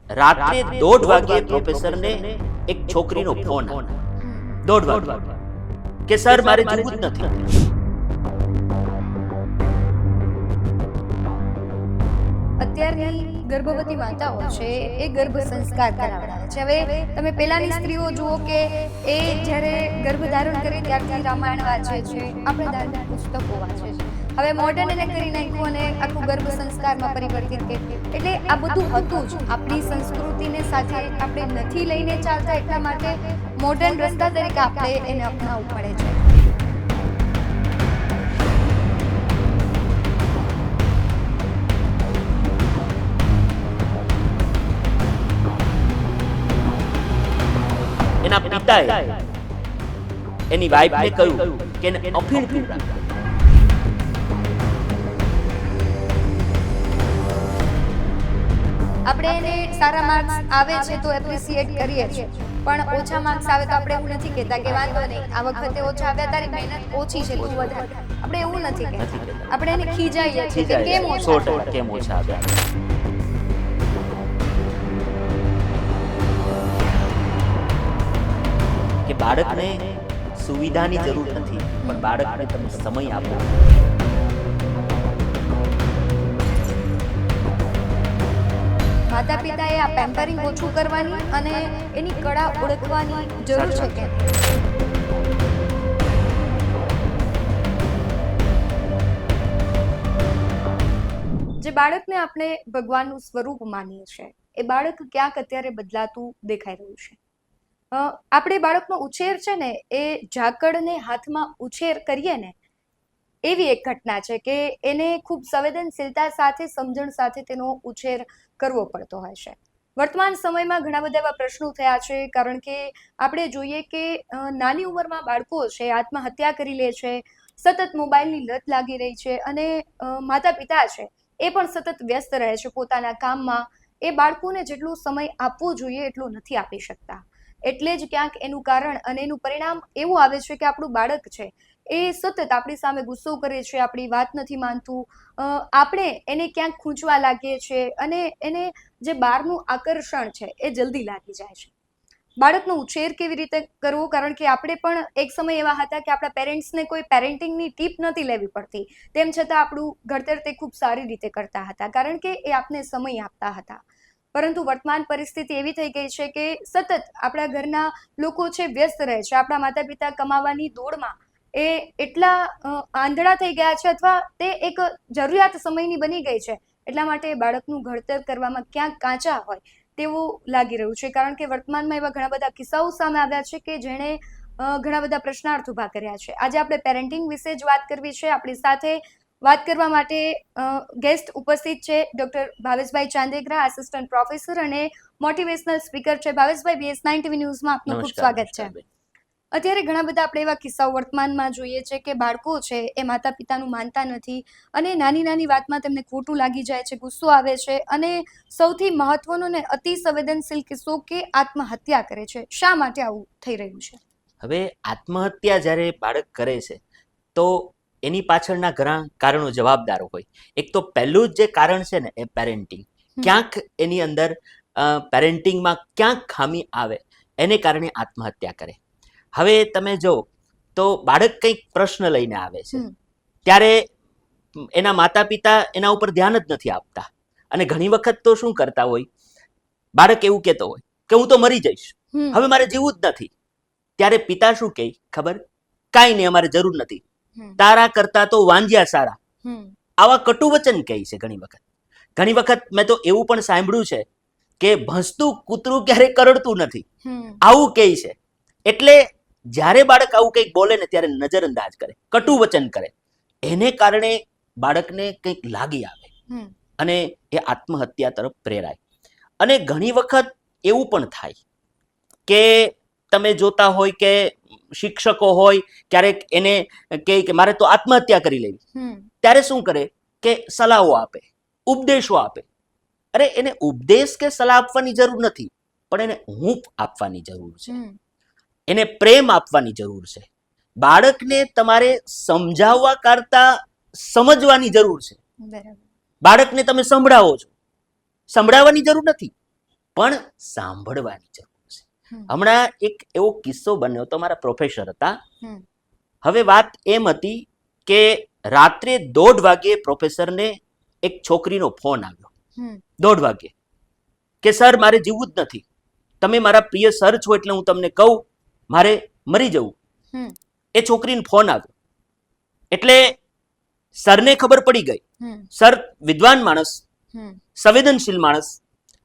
રાત્રે 1:30 વાગ્યે પ્રોફેસરને એક છોકરીનો ફોન આવ્યો. 1:30 વાગ્યે કે સર મારે જીવવું જ નથી. અત્યારની ગર્ભવતી માતાઓ છે એ ગર્ભ સંસ્કાર કરાવડાવે છે. હવે તમે પહેલાની સ્ત્રીઓ જુઓ કે એ જ્યારે ગર્ભ ધારણ કરે ત્યારથી રામાયણ વાંચે છે, આપણે ધાર્મિક પુસ્તકો વાંચે છે. હવે મોડર્ન એને કરી નાખ્યું અને આખું ગર્ભ સંસ્કારમાં પરિવર્તિત કર્યું. એટલે આ બધું હતું જ. આપણી સંસ્કૃતિને સાથે આપણે નથી લઈને ચાલતા, એટલા માટે મોડર્ન રસ્તા તરીકે આપણે એને અપનાવવું પડે છે. એના પિતાએ એની વાઈફને કહ્યું કે એને અફીણ પીવડાવો. આપણે એને સારા માર્ક્સ આવે છે તો એપ્રિશિએટ કરીએ છીએ, પણ ઓછા માર્ક્સ આવે તો આપણે એવું નથી કહેતા કે વાંધો નહીં, આ વખતે ઓછા આવ્યા, તારી મહેનત ઓછી છે, તું વધારે. આપણે એવું નથી કહેતા. આપણે એને ખીજાઈએ છીએ કે કેમ ઓછા આવ્યા. કેમ ઓછા આવ્યા. કે બાળકને સુવિધાની જરૂર નથી, પણ બાળકને તમે સમય આપો. માતા પિતાએ આ પેમ્પરિંગ ઓછું કરવાની અને એની કળા ઓળખવાની જરૂર છે કે જે બાળકને આપણે ભગવાનનું સ્વરૂપ માનીએ છીએ એ બાળક ક્યાંક અત્યારે બદલાતું દેખાઈ રહ્યું છે. આપણે બાળકનો ઉછેર છે ને એ ઝાકળને હાથમાં ઉછેર કરીએ ને એવી એક ઘટના છે કે એને ખૂબ સંવેદનશીલતા સાથે, સમજણ સાથે તેનો ઉછેર કરવો પડતો હોય છે. વર્તમાન સમયમાં ઘણા બધા એવા પ્રશ્નો થયા છે, કારણ કે આપણે જોઈએ કે નાની ઉંમરમાં બાળકો છે આત્મહત્યા કરી લે છે, સતત મોબાઈલની લત લાગી રહી છે, અને માતા પિતા છે એ પણ સતત વ્યસ્ત રહે છે પોતાના કામમાં. એ બાળકોને જેટલો સમય આપવો જોઈએ એટલો નથી આપી શકતા. એટલે જ ક્યાંક એનું કારણ અને એનું પરિણામ એવું આવે છે કે આપણું બાળક છે એ સતત આપણી સામે ગુસ્સો કરે છે, આપણી વાત નથી માનતું, આપણે એને ક્યાંક ખૂંચવા લાગીએ છીએ અને એને જે બહારનું આકર્ષણ છે એ જલ્દી લાગી જાય છે. બાળકનો ઉછેર કેવી રીતે કરવો, કારણ કે આપણે પણ એક સમય એવા હતા કે આપણા પેરેન્ટ્સને કોઈ પેરેન્ટિંગની ટીપ નથી લેવી પડતી, તેમ છતાં આપણું ઘડતર તે ખૂબ સારી રીતે કરતા હતા, કારણ કે એ આપને સમય આપતા હતા. પરંતુ વર્તમાન પરિસ્થિતિ એવી થઈ ગઈ છે કે સતત આપણા ઘરના લોકો છે વ્યસ્ત રહે છે. આપણા માતા પિતા કમાવાની દોડમાં એ એટલા આંધળા થઈ ગયા છે, અથવા તે એક જરૂરિયાત સમયની બની ગઈ છે, એટલા માટે બાળકનું ઘડતર કરવામાં ક્યાંક કાચા હોય તેવું લાગી રહ્યું છે. કારણ કે વર્તમાનમાં એવા ઘણા બધા કિસ્સાઓ સામે આવ્યા છે કે જેણે ઘણા બધા પ્રશ્નાર્થ ઊભા કર્યા છે. આજે આપણે પેરેન્ટિંગ વિશે જ વાત કરવી છે. આપણી સાથે વાત કરવા માટે ગેસ્ટ ઉપસ્થિત છે ડોક્ટર ભાવેશભાઈ ચાંદેગરા, આસિસ્ટન્ટ પ્રોફેસર અને મોટિવેશનલ સ્પીકર છે. ભાવેશભાઈ, BS9 ન્યૂઝમાં આપનું ખૂબ સ્વાગત છે. અત્યારે ઘણા બધા આપણે એવા કિસ્સાઓ વર્તમાનમાં જોઈએ છે કે બાળકો છે એ માતા પિતાનું માનતા નથી અને નાની નાની વાતમાં તેમને ખોટું લાગી જાય છે, ગુસ્સો આવે છે, અને સૌથી મહત્વનો ને અતિ સંવેદનશીલ કિસ્સો કે આત્મહત્યા કરે છે. શા માટે આવું થઈ રહ્યું છે? હવે આત્મહત્યા જ્યારે બાળક કરે છે તો એની પાછળના ઘણા કારણો જવાબદાર હોય. એક તો પહેલું જ જે કારણ છે ને એ પેરેન્ટિંગ. ક્યાંક એની અંદર પેરેન્ટિંગમાં ક્યાંક ખામી આવે, એને કારણે આત્મહત્યા કરે. હવે તમે જો તો બાળક કંઈક પ્રશ્ન લઈને આવે છે ત્યારે એના માતા પિતા એના ઉપર ધ્યાન જ નથી આપતા, અને ઘણી વખત તો શું કરતા હોય, બાળક એવું કહેતો હોય કે હું તો મરી જઈશ, હવે મારે જીવવું જ નથી. ત્યારે પિતા શું કહે ખબર? કાંઈ નહીં, અમારે જરૂર નથી, તારા કરતા તો વાંજ્યા સારા. આવા કટુ વચન કહે છે ઘણી વખત. ઘણી વખત મેં તો એવું પણ સાંભળ્યું છે કે ભસતું કૂતરું ક્યારેય કરડતું નથી, આવું કહે છે. એટલે જ્યારે બાળક આવું કંઈક બોલે ને ત્યારે નજરઅંદાજ કરે, કટુ વચન કરે, એને કારણે બાળકને કંઈક લાગી આવે અને એ આત્મહત્યા તરફ પ્રેરાય. અને ઘણી વખત એવું પણ થાય કે તમે જોતા હોય કે શિક્ષકો હોય ક્યારેક એને કહે કે મારે તો આત્મહત્યા કરી લેવી, ત્યારે શું કરે કે સલાહો આપે, ઉપદેશો આપે. અરે એને ઉપદેશ કે સલાહ આપવાની જરૂર નથી, પણ એને હૂંફ આપવાની જરૂર છે, એને પ્રેમ આપવાની જરૂર છે. બાળકને તમારે સમજાવવા કરતા સમજવાની જરૂર છે. બાળકને તમે સંભળાવો છો, સંભળાવવાની જરૂર નથી. પણ સાંભળવાની જરૂર છે. હમ. હમણાં એક એવો કિસ્સો બન્યો તો મારા પ્રોફેસર હતા. હમ. હવે વાત એમ હતી કે રાત્રે 1:30 વાગ્યે પ્રોફેસરને એક છોકરીનો ફોન આવ્યો. હમ. 1:30 વાગ્યે કે સર મારે જીવવું જ નથી, તમે મારા પ્રિય સર છો એટલે હું તમને કહું મારે મરી જવું. હમ. એ છોકરીને ફોન આવ્યો એટલે સરને ખબર પડી ગઈ. હમ. સર વિદ્વાન માણસ, હમ. સંવેદનશીલ માણસ,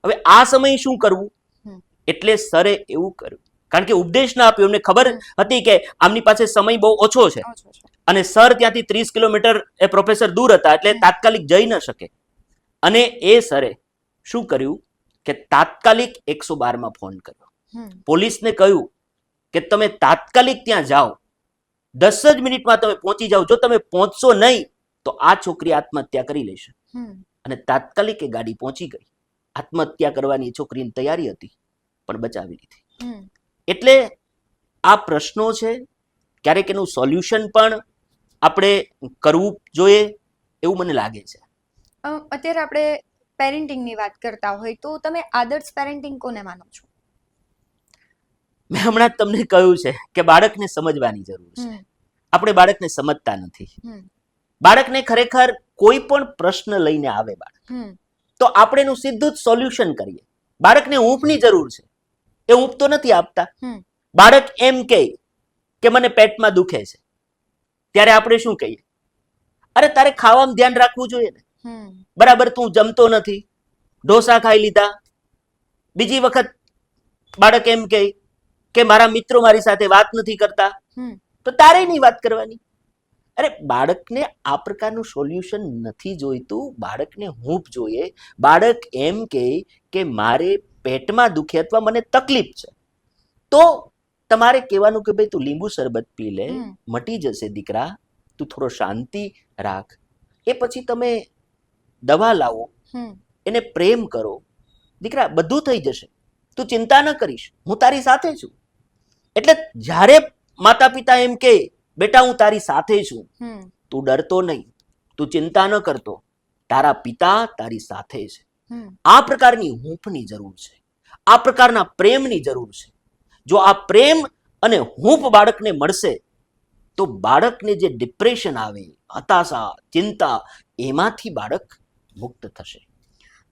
હવે આ સમયે શું કરવું? હમ. એટલે સરે એવું કર્યું, કારણ કે ઉપદેશ ના આપ્યો, એમને ખબર હતી કે આમની પાસે સમય બહુ ઓછો છે ઓછો છે. અને સર ત્યાંથી 30 કિલોમીટર એ પ્રોફેસર દૂર હતા એટલે તાત્કાલિક જઈ ન શકે. અને એ સરે શું કર્યું કે તાત્કાલિક 112 ફોન કર્યો. હમ. પોલીસને કહ્યું કે તમે તાત્કાલિક ત્યાં જાઓ, 10 જ મિનિટમાં તમે પહોંચી જાઓ, જો તમે પહોંચશો નહીં તો આ છોકરી આત્મહત્યા કરી લેશે. હમ. અને તાત્કાલિક એ ગાડી પહોંચી ગઈ. આત્મહત્યા કરવાની છોકરીની તૈયારી હતી પણ બચાવી લીધી. હમ. એટલે આ પ્રશ્નો છે, ક્યારેક એનું સોલ્યુશન પણ આપણે કરવું જોઈએ એવું મને લાગે છે. અત્યારે આપણે પેરેન્ટિંગની વાત કરતા હોય તો તમે આદર્શ પેરેન્ટિંગ કોને માનો છો? મેં હમણાં જ તમને કહ્યું છે કે બાળકને સમજવાની જરૂર છે. આપણે બાળકને સમજતા નથી. બાળકને ખરેખર કોઈ પણ પ્રશ્ન લઈને આવે બાળક તો આપણે એનું સીધું જ સોલ્યુશન કરીએ. બાળકને ઊંઘની જરૂર છે, એ ઊંઘ તો નથી આપતા. બાળક એમ કહે કે મને પેટમાં દુખે છે, ત્યારે આપણે શું કહીએ? અરે તારે ખાવામાં ધ્યાન રાખવું જોઈએ ને, બરાબર તું જમતો નથી, ઢોસા ખાઈ લીધા. બીજી વખત બાળક એમ કહે કે મારા મિત્રો મારી સાથે વાત નથી કરતા, તો તારે નહીં વાત કરવાની. અરે બાળકને આ પ્રકારનું સોલ્યુશન નથી જોઈતું, બાળકને હૂંફ જોઈએ. બાળક એમ કહે કે મારે પેટમાં દુખે અથવા મને તકલીફ છે, તો તમારે કહેવાનું કે ભાઈ તું લીંબુ શરબત પી લે, મટી જશે દીકરા, તું થોડો શાંતિ રાખ. એ પછી તમે દવા લાવો, એને પ્રેમ કરો, દીકરા બધું થઈ જશે, તું ચિંતા ન કરીશ, હું તારી સાથે છું. એટલે જ્યારે માતા પિતા એમ કહે બેટા હું તારી સાથે છું, તું ડરતો નહીં, તું ચિંતા ન કરતો, તારા પિતા તારી સાથે છે. આ પ્રકારની હૂંફની જરૂર છે, આ પ્રકારના પ્રેમની જરૂર છે. જો આ પ્રેમ અને હૂંફ બાળકને મળશે તો બાળકને જે ડિપ્રેશન આવે, હતાશા, ચિંતા, એમાંથી બાળક મુક્ત થશે.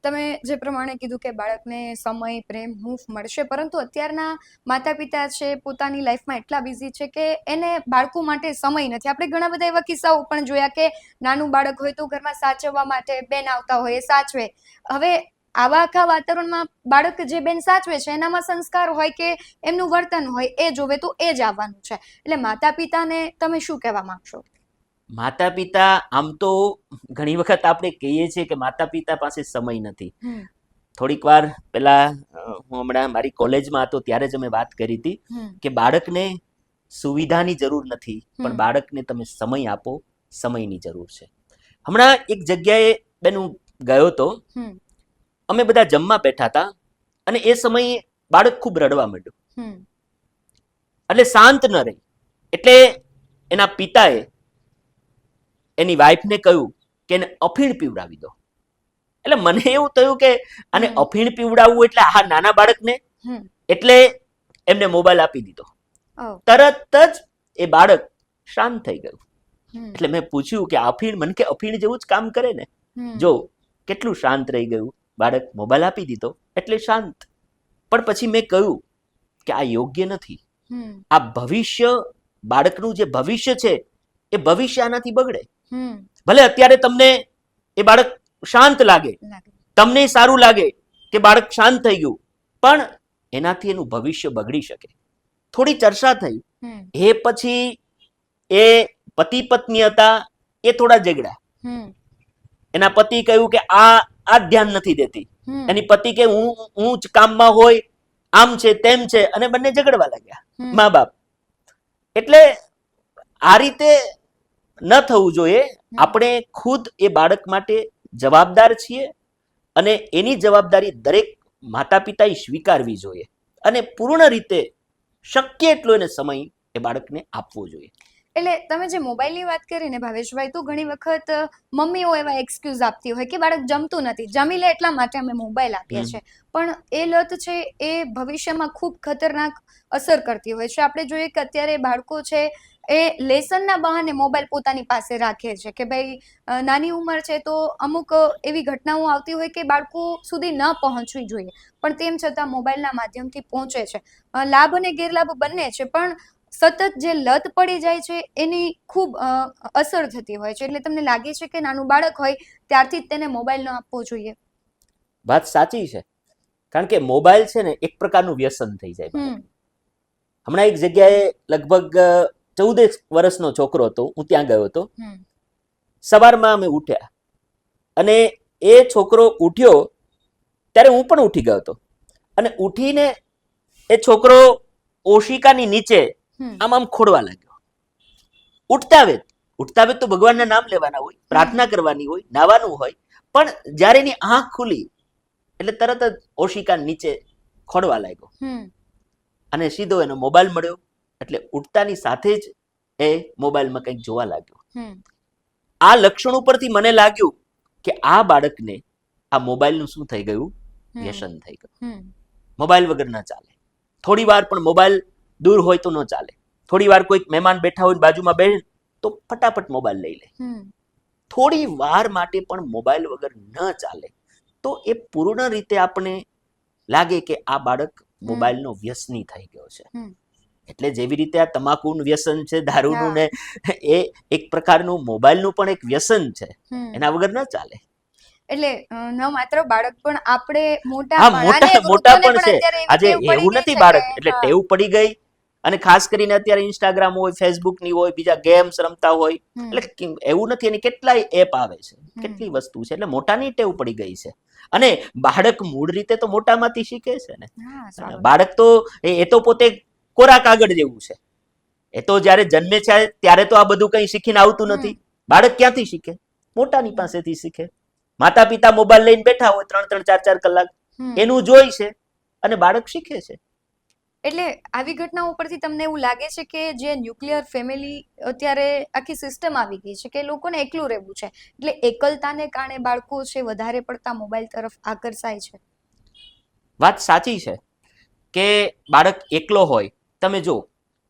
તમે જે પ્રમાણે કીધું કે બાળકને સમય, પ્રેમ, હૂંફ મળશે, પરંતુ અત્યારના માતા પિતા છે પોતાની લાઈફમાં એટલા બિઝી છે કે એને બાળકો માટે સમય નથી. આપણે ઘણા બધા એવા કિસ્સાઓ પણ જોયા કે નાનું બાળક હોય તો ઘરમાં સાચવવા માટે બેન આવતા હોય, એ સાચવે. હવે આવા આખા વાતાવરણમાં બાળક જે બેન સાચવે છે એનામાં સંસ્કાર હોય કે એમનું વર્તન હોય એ જોવે તો એ જ આવવાનું છે. એટલે માતા પિતાને તમે શું કહેવા માંગશો? માતા પિતા આમ તો ઘણી વખત આપણે કહીએ છીએ કે માતા પિતા પાસે સમય નથી. થોડીક વાર પહેલા હું હમણાં મારી કોલેજમાં હતો ત્યારે જ અમે વાત કરી હતી કે બાળકને સુવિધાની જરૂર નથી, પણ બાળકને તમે સમય આપો, સમયની જરૂર છે. હમણાં એક જગ્યાએ બેન હું ગયો હતો, અમે બધા જમવા બેઠા હતા અને એ સમયે બાળક ખૂબ રડવા માંડ્યું. એટલે શાંત ન રહી, એટલે એના પિતાએ એની વાઈફને કહ્યું કે એને અફીણ પીવડાવી દો. એટલે મને એવું થયું કે આને અફીણ પીવડાવવું એટલે આ નાના બાળકને, એટલે એમને મોબાઈલ આપી દીધો. તરત જ એ બાળક શાંત થઈ ગયું. એટલે મેં પૂછ્યું કે અફીણ, મને કે અફીણ જેવું જ કામ કરે ને. જો કેટલું શાંત રહી ગયું બાળક, મોબાઈલ આપી દીધો એટલે શાંત. પણ પછી મેં કહ્યું કે આ યોગ્ય નથી. આ ભવિષ્ય, બાળકનું જે ભવિષ્ય છે એ ભવિષ્ય આનાથી બગડે. ભલે અત્યારે તમને એ બાળક શાંત લાગે, તમને સારું લાગે કે બાળક શાંત થઈ ગયું, પણ એનાથી એનું ભવિષ્ય બગડી શકે. થોડી ચર્ચા થઈ, એ પછી એ પતિ પત્ની હતા, એ થોડા ઝઘડા. એના પતિ કહ્યું કે આ ધ્યાન નથી દેતી, એની પતિ કે હું જ કામમાં હોય, આમ છે તેમ છે, અને બંને ઝઘડવા લાગ્યા મા બાપ. એટલે આ રીતે ન થવું જોઈએ. આપણે ખુદ એ બાળક માટે જવાબદાર છીએ અને એની જવાબદારી દરેક માતા પિતાએ સ્વીકારવી જોઈએ અને પૂર્ણ રીતે શક્ય એટલો એને સમય એ બાળકને આપવો જોઈએ. એટલે તમે જે મોબાઈલની વાત કરી ને ભાવેશભાઈ, તો ઘણી વખત મમ્મીઓ એવા એક્સક્યુઝ આપતી હોય કે બાળક જમતું નથી, જમી લે એટલા માટે અમે મોબાઈલ આપીએ છીએ. પણ એ લત છે એ ભવિષ્યમાં ખૂબ ખતરનાક અસર કરતી હોય છે. આપણે જોઈએ કે અત્યારે બાળકો છે એ લેસનના બહાને મોબાઈલ પોતાની પાસે રાખે છે કે ભાઈ નાની ઉંમર છે તો અમુક એવી ઘટનાઓ આવતી હોય કે બાળકો સુધી ન પહોંચવી જોઈએ, પણ તેમ છતાં મોબાઈલના માધ્યમથી પહોંચે છે. લાભ અને ગેરલાભ બંને છે, પણ સતત જે લત પડી જાય છે એની ખૂબ અસર થતી હોય છે. એટલે તમને લાગે છે કે નાનું બાળક હોય ત્યારથી જ તેને મોબાઈલ ન આપવો જોઈએ? વાત સાચી છે, કારણ કે મોબાઈલ છે ને એક પ્રકારનું વ્યસન થઈ જાય. હમણાં એક જગ્યાએ લગભગ 14 વર્ષનો છોકરો હતો, હું ત્યાં ગયો હતો. સવારમાં અમે ઉઠ્યા અને એ છોકરો ઉઠ્યો ત્યારે હું પણ ઉઠી ગયો હતો, અને ઉઠીને એ છોકરો ઓશિકાની નીચે આમ ખોડવા લાગ્યો. ઉઠતા વેત તો ભગવાનના નામ લેવાના હોય, પ્રાર્થના કરવાની હોય, નાવાનું હોય, પણ જ્યારે એની આંખ ખુલી એટલે તરત જ ઓશિકા નીચે ખોડવા લાગ્યો અને સીધો એનો મોબાઈલ મળ્યો. એટલે ઉઠતાની સાથે જ એ મોબાઈલમાં કંઈક જોવા લાગ્યો. આ લક્ષણ ઉપરથી મને લાગ્યું કે આ બાળકને આ મોબાઈલનું શું થઈ ગયું? વ્યસન થઈ ગયું. મોબાઈલ વગર ન ચાલે. થોડી વાર પણ મોબાઈલ દૂર હોય તો ન ચાલે. થોડી વાર કોઈક મહેમાન બેઠા હોય બાજુમાં બેસે તો ફટાફટ મોબાઈલ લઈ લે. થોડી વાર માટે પણ મોબાઈલ વગર ન ચાલે તો એ પૂર્ણ રીતે આપણે લાગે કે આ બાળક મોબાઈલનો વ્યસની થઈ ગયો છે. એટલે જેવી રીતે આ તમાકુનું વ્યસન છે, દારૂનું ને એ એક પ્રકારનું મોબાઈલનું પણ એક વ્યસન છે, એના વગર ન ચાલે. એટલે ન માત્ર બાળક પણ આપણે મોટા પણ છે. આજે એવું નથી બાળક એટલે ટેવ પડી ગઈ, અને ખાસ કરીને અત્યારે ઇન્સ્ટાગ્રામ હોય, ફેસબુક ની હોય, બીજા ગેમ્સ રમતા હોય, એટલે એવું નથી, એની કેટલાય એપ આવે છે, કેટલી વસ્તુ છે, એટલે મોટાની ટેવ પડી ગઈ છે. અને બાળક મૂળ રીતે તો મોટામાંથી શીખે છે ને. બાળક તો એ તો પોતે કોરા કાગળ જેવું છે. એ તો જ્યારે જન્મે છે ત્યારે તો આ બધું કંઈ શીખીને આવતું નથી. બાળક ક્યાંથી શીખે? મોટાની પાસેથી શીખે. માતા પિતા મોબાઈલ લઈને બેઠા હોય 3-3, 4-4 કલાક, એનું જોઈ છે અને બાળક શીખે છે. એટલે આવી ઘટનાઓ પરથી તમને એવું લાગે છે કે જે ન્યુક્લિયર ફેમિલી અત્યારે આખી સિસ્ટમ આવી ગઈ છે કે લોકોને એકલું રહેવું છે, એટલે એકલતાને કારણે બાળકો છે વધારે પડતા મોબાઈલ તરફ આકર્ષાય છે? વાત સાચી છે કે બાળક એકલો હોય, તમે જો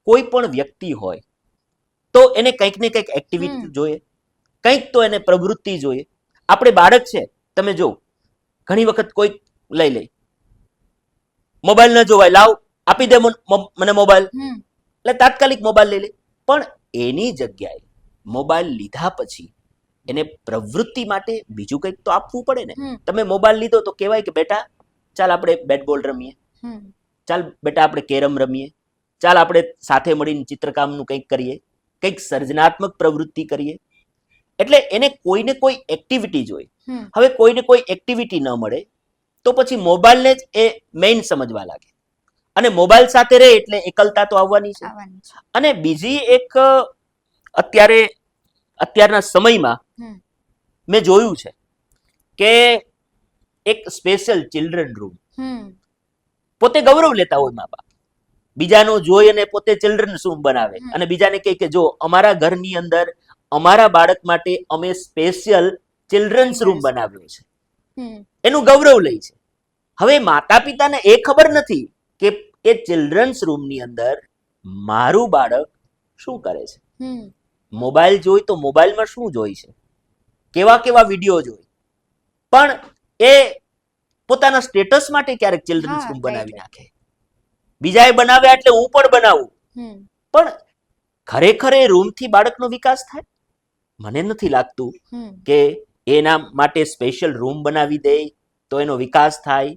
કોઈ પણ વ્યક્તિ હોય તો એને કંઈક ને કંઈક એક્ટિવિટી જોઈએ, કંઈક તો એને પ્રવૃત્તિ જોઈએ. આપણે બાળક છે, તમે જો ઘણી વખત કોઈ લઈ લે, મોબાઈલ ન જોવાય, લાવ આપી દે મને મોબાઈલ, એટલે તાત્કાલિક મોબાઈલ લઈ લે. પણ એની જગ્યાએ મોબાઈલ લીધા પછી એને પ્રવૃત્તિ માટે બીજું કંઈક તો આપવું પડે ને. તમે મોબાઈલ લીધો તો કહેવાય કે બેટા ચાલ આપણે બેટ બોલ રમીએ, ચાલ બેટા આપણે કેરમ રમીએ, ચાલ આપણે સાથે મળીને ચિત્રકામનું કંઈક કરીએ, કંઈક સર્જનાત્મક પ્રવૃત્તિ કરીએ. એટલે એને કોઈને કોઈ એક્ટિવિટી જોઈએ. હવે કોઈને કોઈ એક્ટિવિટી ન મળે તો પછી મોબાઈલને જ એ મેઇન સમજવા લાગે, અને મોબાઈલ સાથે રહે એટલે એકલતા તો આવવાની છે. અને બીજી એક અત્યારના સમયમાં મેં જોયું છે કે એક સ્પેશિયલ ચિલ્ડ્રન રૂમ, પોતે ગૌરવ લેતા હોય મા બાપ, બીજાનો જોઈ અને પોતે ચિલ્ડ્રન રૂમ બનાવે અને બીજાને કહે કે જો અમારા ઘરની અંદર અમારા બાળક માટે અમે સ્પેશિયલ ચિલ્ડ્રન્સ રૂમ બનાવ્યો છે, એનું ગૌરવ લે છે. હવે માતા પિતાને એ ખબર નથી કે એ ચિલ્ડ્રન્સ રૂમની અંદર મારું બાળક શું કરે છે. મોબાઈલ જોઈ તો મોબાઈલમાં શું જોઈ છે, કેવા કેવા વિડીયો જોઈ, પણ એ પોતાના સ્ટેટસ માટે ક્યારેક ચિલ્ડ્રન્સ રૂમ બનાવી નાખે. બીજાએ બનાવ્યા એટલે હું પણ બનાવું, પણ ખરેખર એ રૂમથી બાળકનો વિકાસ થાય? મને નથી લાગતું કે એના માટે સ્પેશિયલ રૂમ બનાવી દે તો એનો વિકાસ થાય.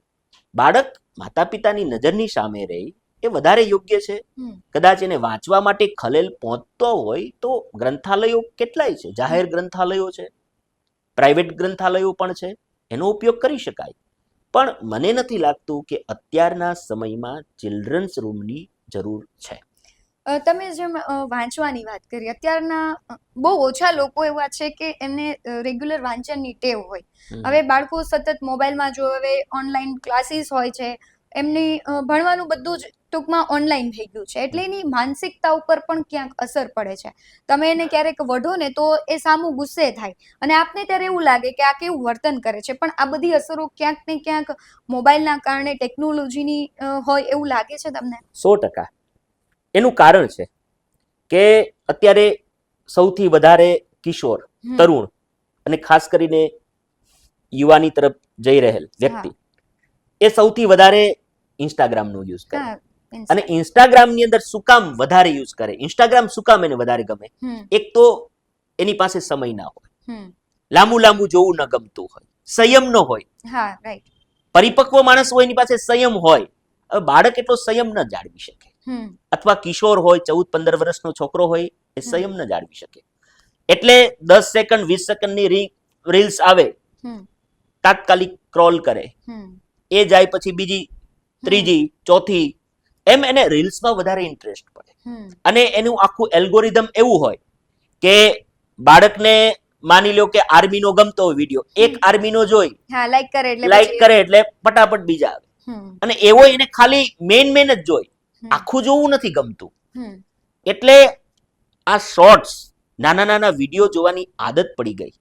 બાળક માતા પિતાની નજરની સામે રહે એ વધારે યોગ્ય છે. કદાચ એને વાંચવા માટે ખલેલ પહોંચતો હોય તો ગ્રંથાલયો કેટલાય છે, જાહેર ગ્રંથાલયો છે, પ્રાઇવેટ ગ્રંથાલયો પણ છે, એનો ઉપયોગ કરી શકાય. પણ મને નથી લાગતું કે અત્યારના સમયમાં ચિલ્ડ્રન્સ રૂમની જરૂર છે. તમે જેમ વાંચવાની વાત કરી, અત્યારના બહુ ઓછા લોકો એવા છે કે એમને રેગ્યુલર વાંચનની ટેવ હોય. હવે બાળકો સતત મોબાઈલમાં જો, હવે ઓનલાઈન ક્લાસીસ હોય છે, એમની ભણવાનું બધું જ ટૂંકમાં ઓનલાઈન થઈ ગયું છે એટલે એની માનસિકતા ઉપર પણ ક્યાંક અસર પડે છે. તમે એને ક્યારેક વઢો ને તો એ સામું ગુસ્સે થાય અને આપને ત્યારે એવું લાગે કે આ કેવું વર્તન કરે છે, પણ આ બધી અસરો ક્યાંક ને ક્યાંક મોબાઈલના કારણે ટેકનોલોજીની હોય એવું લાગે છે તમને? 100%. એનું કારણ છે કે અત્યારે સૌથી વધારે કિશોર, તરુણ અને ખાસ કરીને યુવાની તરફ જઈ રહેલ વ્યક્તિ એ સૌથી વધારે ઇન્સ્ટાગ્રામનો યુઝ કરે. અને ઇન્સ્ટાગ્રામની અંદર શું કામ વધારે યુઝ કરે, ઇન્સ્ટાગ્રામ શું કામ એને વધારે ગમે? એક તો એની પાસે સમય ના હોય, લાંબુ લાંબુ જોવું ન ગમતું હોય, સંયમ ન હોય. પરિપક્વ માણસ હોય એની પાસે સંયમ હોય. હવે બાળક એટલો સંયમ ન જાળવી શકે, અથવા કિશોર હોય 14-15 વર્ષનો છોકરો હોય એ સંયમ ન જાળવી શકે. એટલે 10 સેકન્ડ 20 સેકન્ડની રીલ્સ આવે, તાત્કાલિક સ્ક્રોલ કરે, એ જાય પછી બીજી, ત્રીજી, ચોથી, એમ એને રીલ્સમાં વધારે ઇન્ટરેસ્ટ પડે. અને એનું આખું એલ્ગોરિધમ એવું હોય કે બાળકને માની લો કે આર્મીનો ગમતો હોય વિડીયો, એક આર્મીનો જોઈ લાઈક કરે એટલે ફટાફટ બીજા આવે. અને એવો એને ખાલી મેન જ જોઈ, આખું જોવું નથી ગમતું. એટલે આ શોર્ટ્સ, નાના નાના વિડીયો જોવાની આદત પડી ગઈ.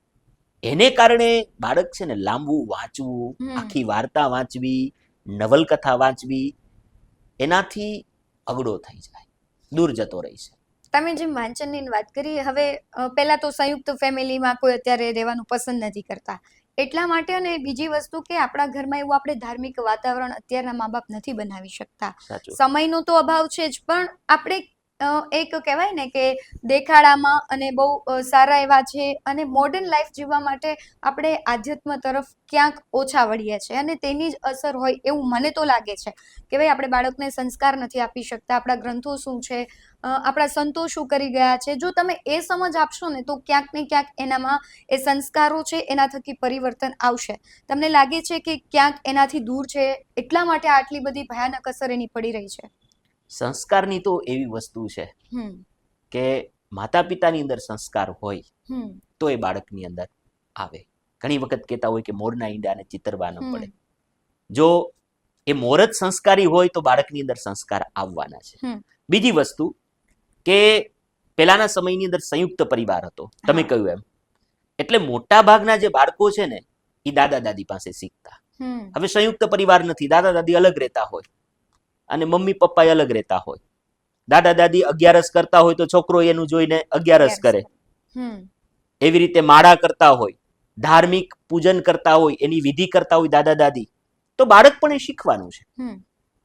એને કારણે બાળક છે ને લાંબુ વાંચવું, આખી વાર્તા વાંચવી, નવલકથા વાંચવી, એનાથી અગડો થઈ જાય, દૂર જતો રહી છે. તમે જેમ વાંચનની વાત કરી, હવે પહેલા તો સંયુક્ત ફેમિલીમાં કોઈ અત્યારે રહેવાનું પસંદ નથી કરતા એટલા માટે, અને બીજી વસ્તુ કે આપણા ઘરમાં એવું આપણે ધાર્મિક વાતાવરણ અત્યારના મા બાપ નથી બનાવી શકતા. સમયનો તો અભાવ છે જ, પણ આપણે એક કહેવાય ને કે દેખાડામાં અને બહુ સારા એવા છે અને મોડર્ન લાઈફ જીવવા માટે આપણે આધ્યાત્મ તરફ ક્યાંક ઓછા વળીએ છીએ અને તેની જ અસર હોય એવું મને તો લાગે છે કે ભાઈ આપણે બાળકને સંસ્કાર નથી આપી શકતા. આપણા ગ્રંથો શું છે, આપણા સંતો શું કરી ગયા છે, જો તમે એ સમજ આપશો ને તો ક્યાંક ને ક્યાંક એનામાં એ સંસ્કારો છે એના થકી પરિવર્તન આવશે. તમને લાગે છે કે ક્યાંક એનાથી દૂર છે એટલા માટે આટલી બધી ભયાનક અસર એની પડી રહી છે? સંસ્કારની તો એવી વસ્તુ છે કે માતા પિતાની અંદર સંસ્કાર હોય તો એ બાળકની અંદર આવે. ઘણી વખત કહેતા હોય કે મોરના ઈંડાને ચિતરવા ન પડે. જો એ મોર જ સંસ્કારી હોય તો બાળકની અંદર સંસ્કાર આવવાના છે. બીજી વસ્તુ કે પહેલાના સમયની અંદર સંયુક્ત પરિવાર હતો, તમે કહ્યું એમ, એટલે મોટા ભાગના જે બાળકો છે ને એ દાદા દાદી પાસે શીખતા. હવે સંયુક્ત પરિવાર નથી, દાદા દાદી અલગ રહેતા હોય અને મમ્મી પપ્પા અલગ રહેતા હોય. દાદા દાદી 11 કરતા હોય તો છોકરો એનું જોઈને 11 કરે. એવી રીતે માળા કરતા હોય, ધાર્મિક પૂજન કરતા હોય, એની વિધિ કરતા હોય દાદા દાદી, તો બાળક પણ એ શીખવાનું છે.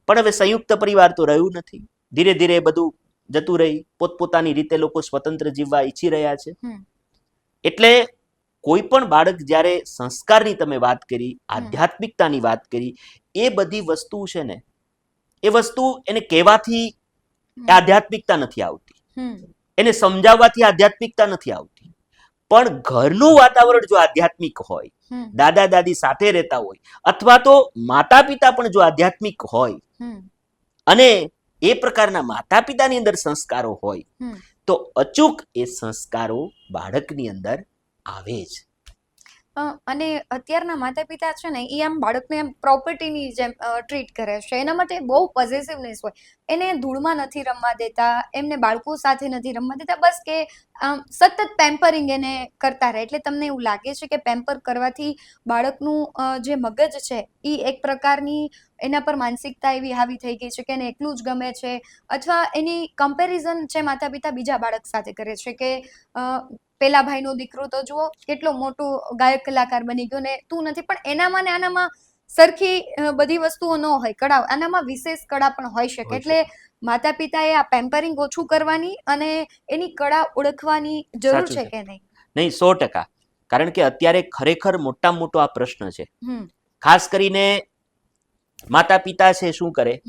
પણ હવે સંયુક્ત પરિવાર તો રહ્યું નથી. ધીરે ધીરે બધું જતું રહી, પોતપોતાની રીતે લોકો સ્વતંત્ર જીવવા ઈચ્છી રહ્યા છે. એટલે કોઈ પણ બાળક જ્યારે સંસ્કારની તમે વાત કરી, આધ્યાત્મિકતાની વાત કરી, એ બધી વસ્તુ છે ને, એ વસ્તુ એને કહેવાથી આધ્યાત્મિકતા નથી આવતી, એને સમજાવવાથી આધ્યાત્મિકતા નથી આવતી. પણ ઘરનું વાતાવરણ જો આધ્યાત્મિક હોય, દાદા દાદી સાથે રહેતા હોય, અથવા તો માતા પિતા પણ જો આધ્યાત્મિક હોય અને એ પ્રકારના માતા પિતાની અંદર સંસ્કારો હોય, તો અચૂક એ સંસ્કારો બાળકની અંદર આવે જ. અને અત્યારના માતા પિતા છે ને એ આમ બાળકને આમ પ્રોપર્ટીની જેમ ટ્રીટ કરે છે. એના માટે બહુ પોઝેસિવનેસ હોય, એને ધૂળમાં નથી રમવા દેતા, એમને બાળકો સાથે નથી રમવા દેતા, બસ કે સતત પેમ્પરિંગ એને કરતા રહે. એટલે તમને એવું લાગે છે કે પેમ્પર કરવાથી બાળકનું જે મગજ છે એ એક પ્રકારની એના પર માનસિકતા એવી હાવી થઈ ગઈ છે કે એને એકલું જ ગમે છે, અથવા એની કમ્પેરિઝન છે માતા પિતા બીજા બાળક સાથે કરે છે કે પેલા ભાઈનો દીકરો તો જુઓ કેટલો મોટો ગાયક કલાકાર બની ગયો ને તું નથી. પણ એનામાં ને આનામાં સરખી બધી વસ્તુઓ ન હોય, કળા આનામાં વિશેષ કળા પણ હોઈ શકે. એટલે માતા પિતાએ આ પેમ્પરિંગ ઓછું કરવાની અને એની કળા ઓળખવાની જરૂર છે કે નહીં? નહીં, 100%. કારણ કે અત્યારે ખરેખર મોટામાં મોટો આ પ્રશ્ન છે. ખાસ કરીને માતા પિતા છે શું કરે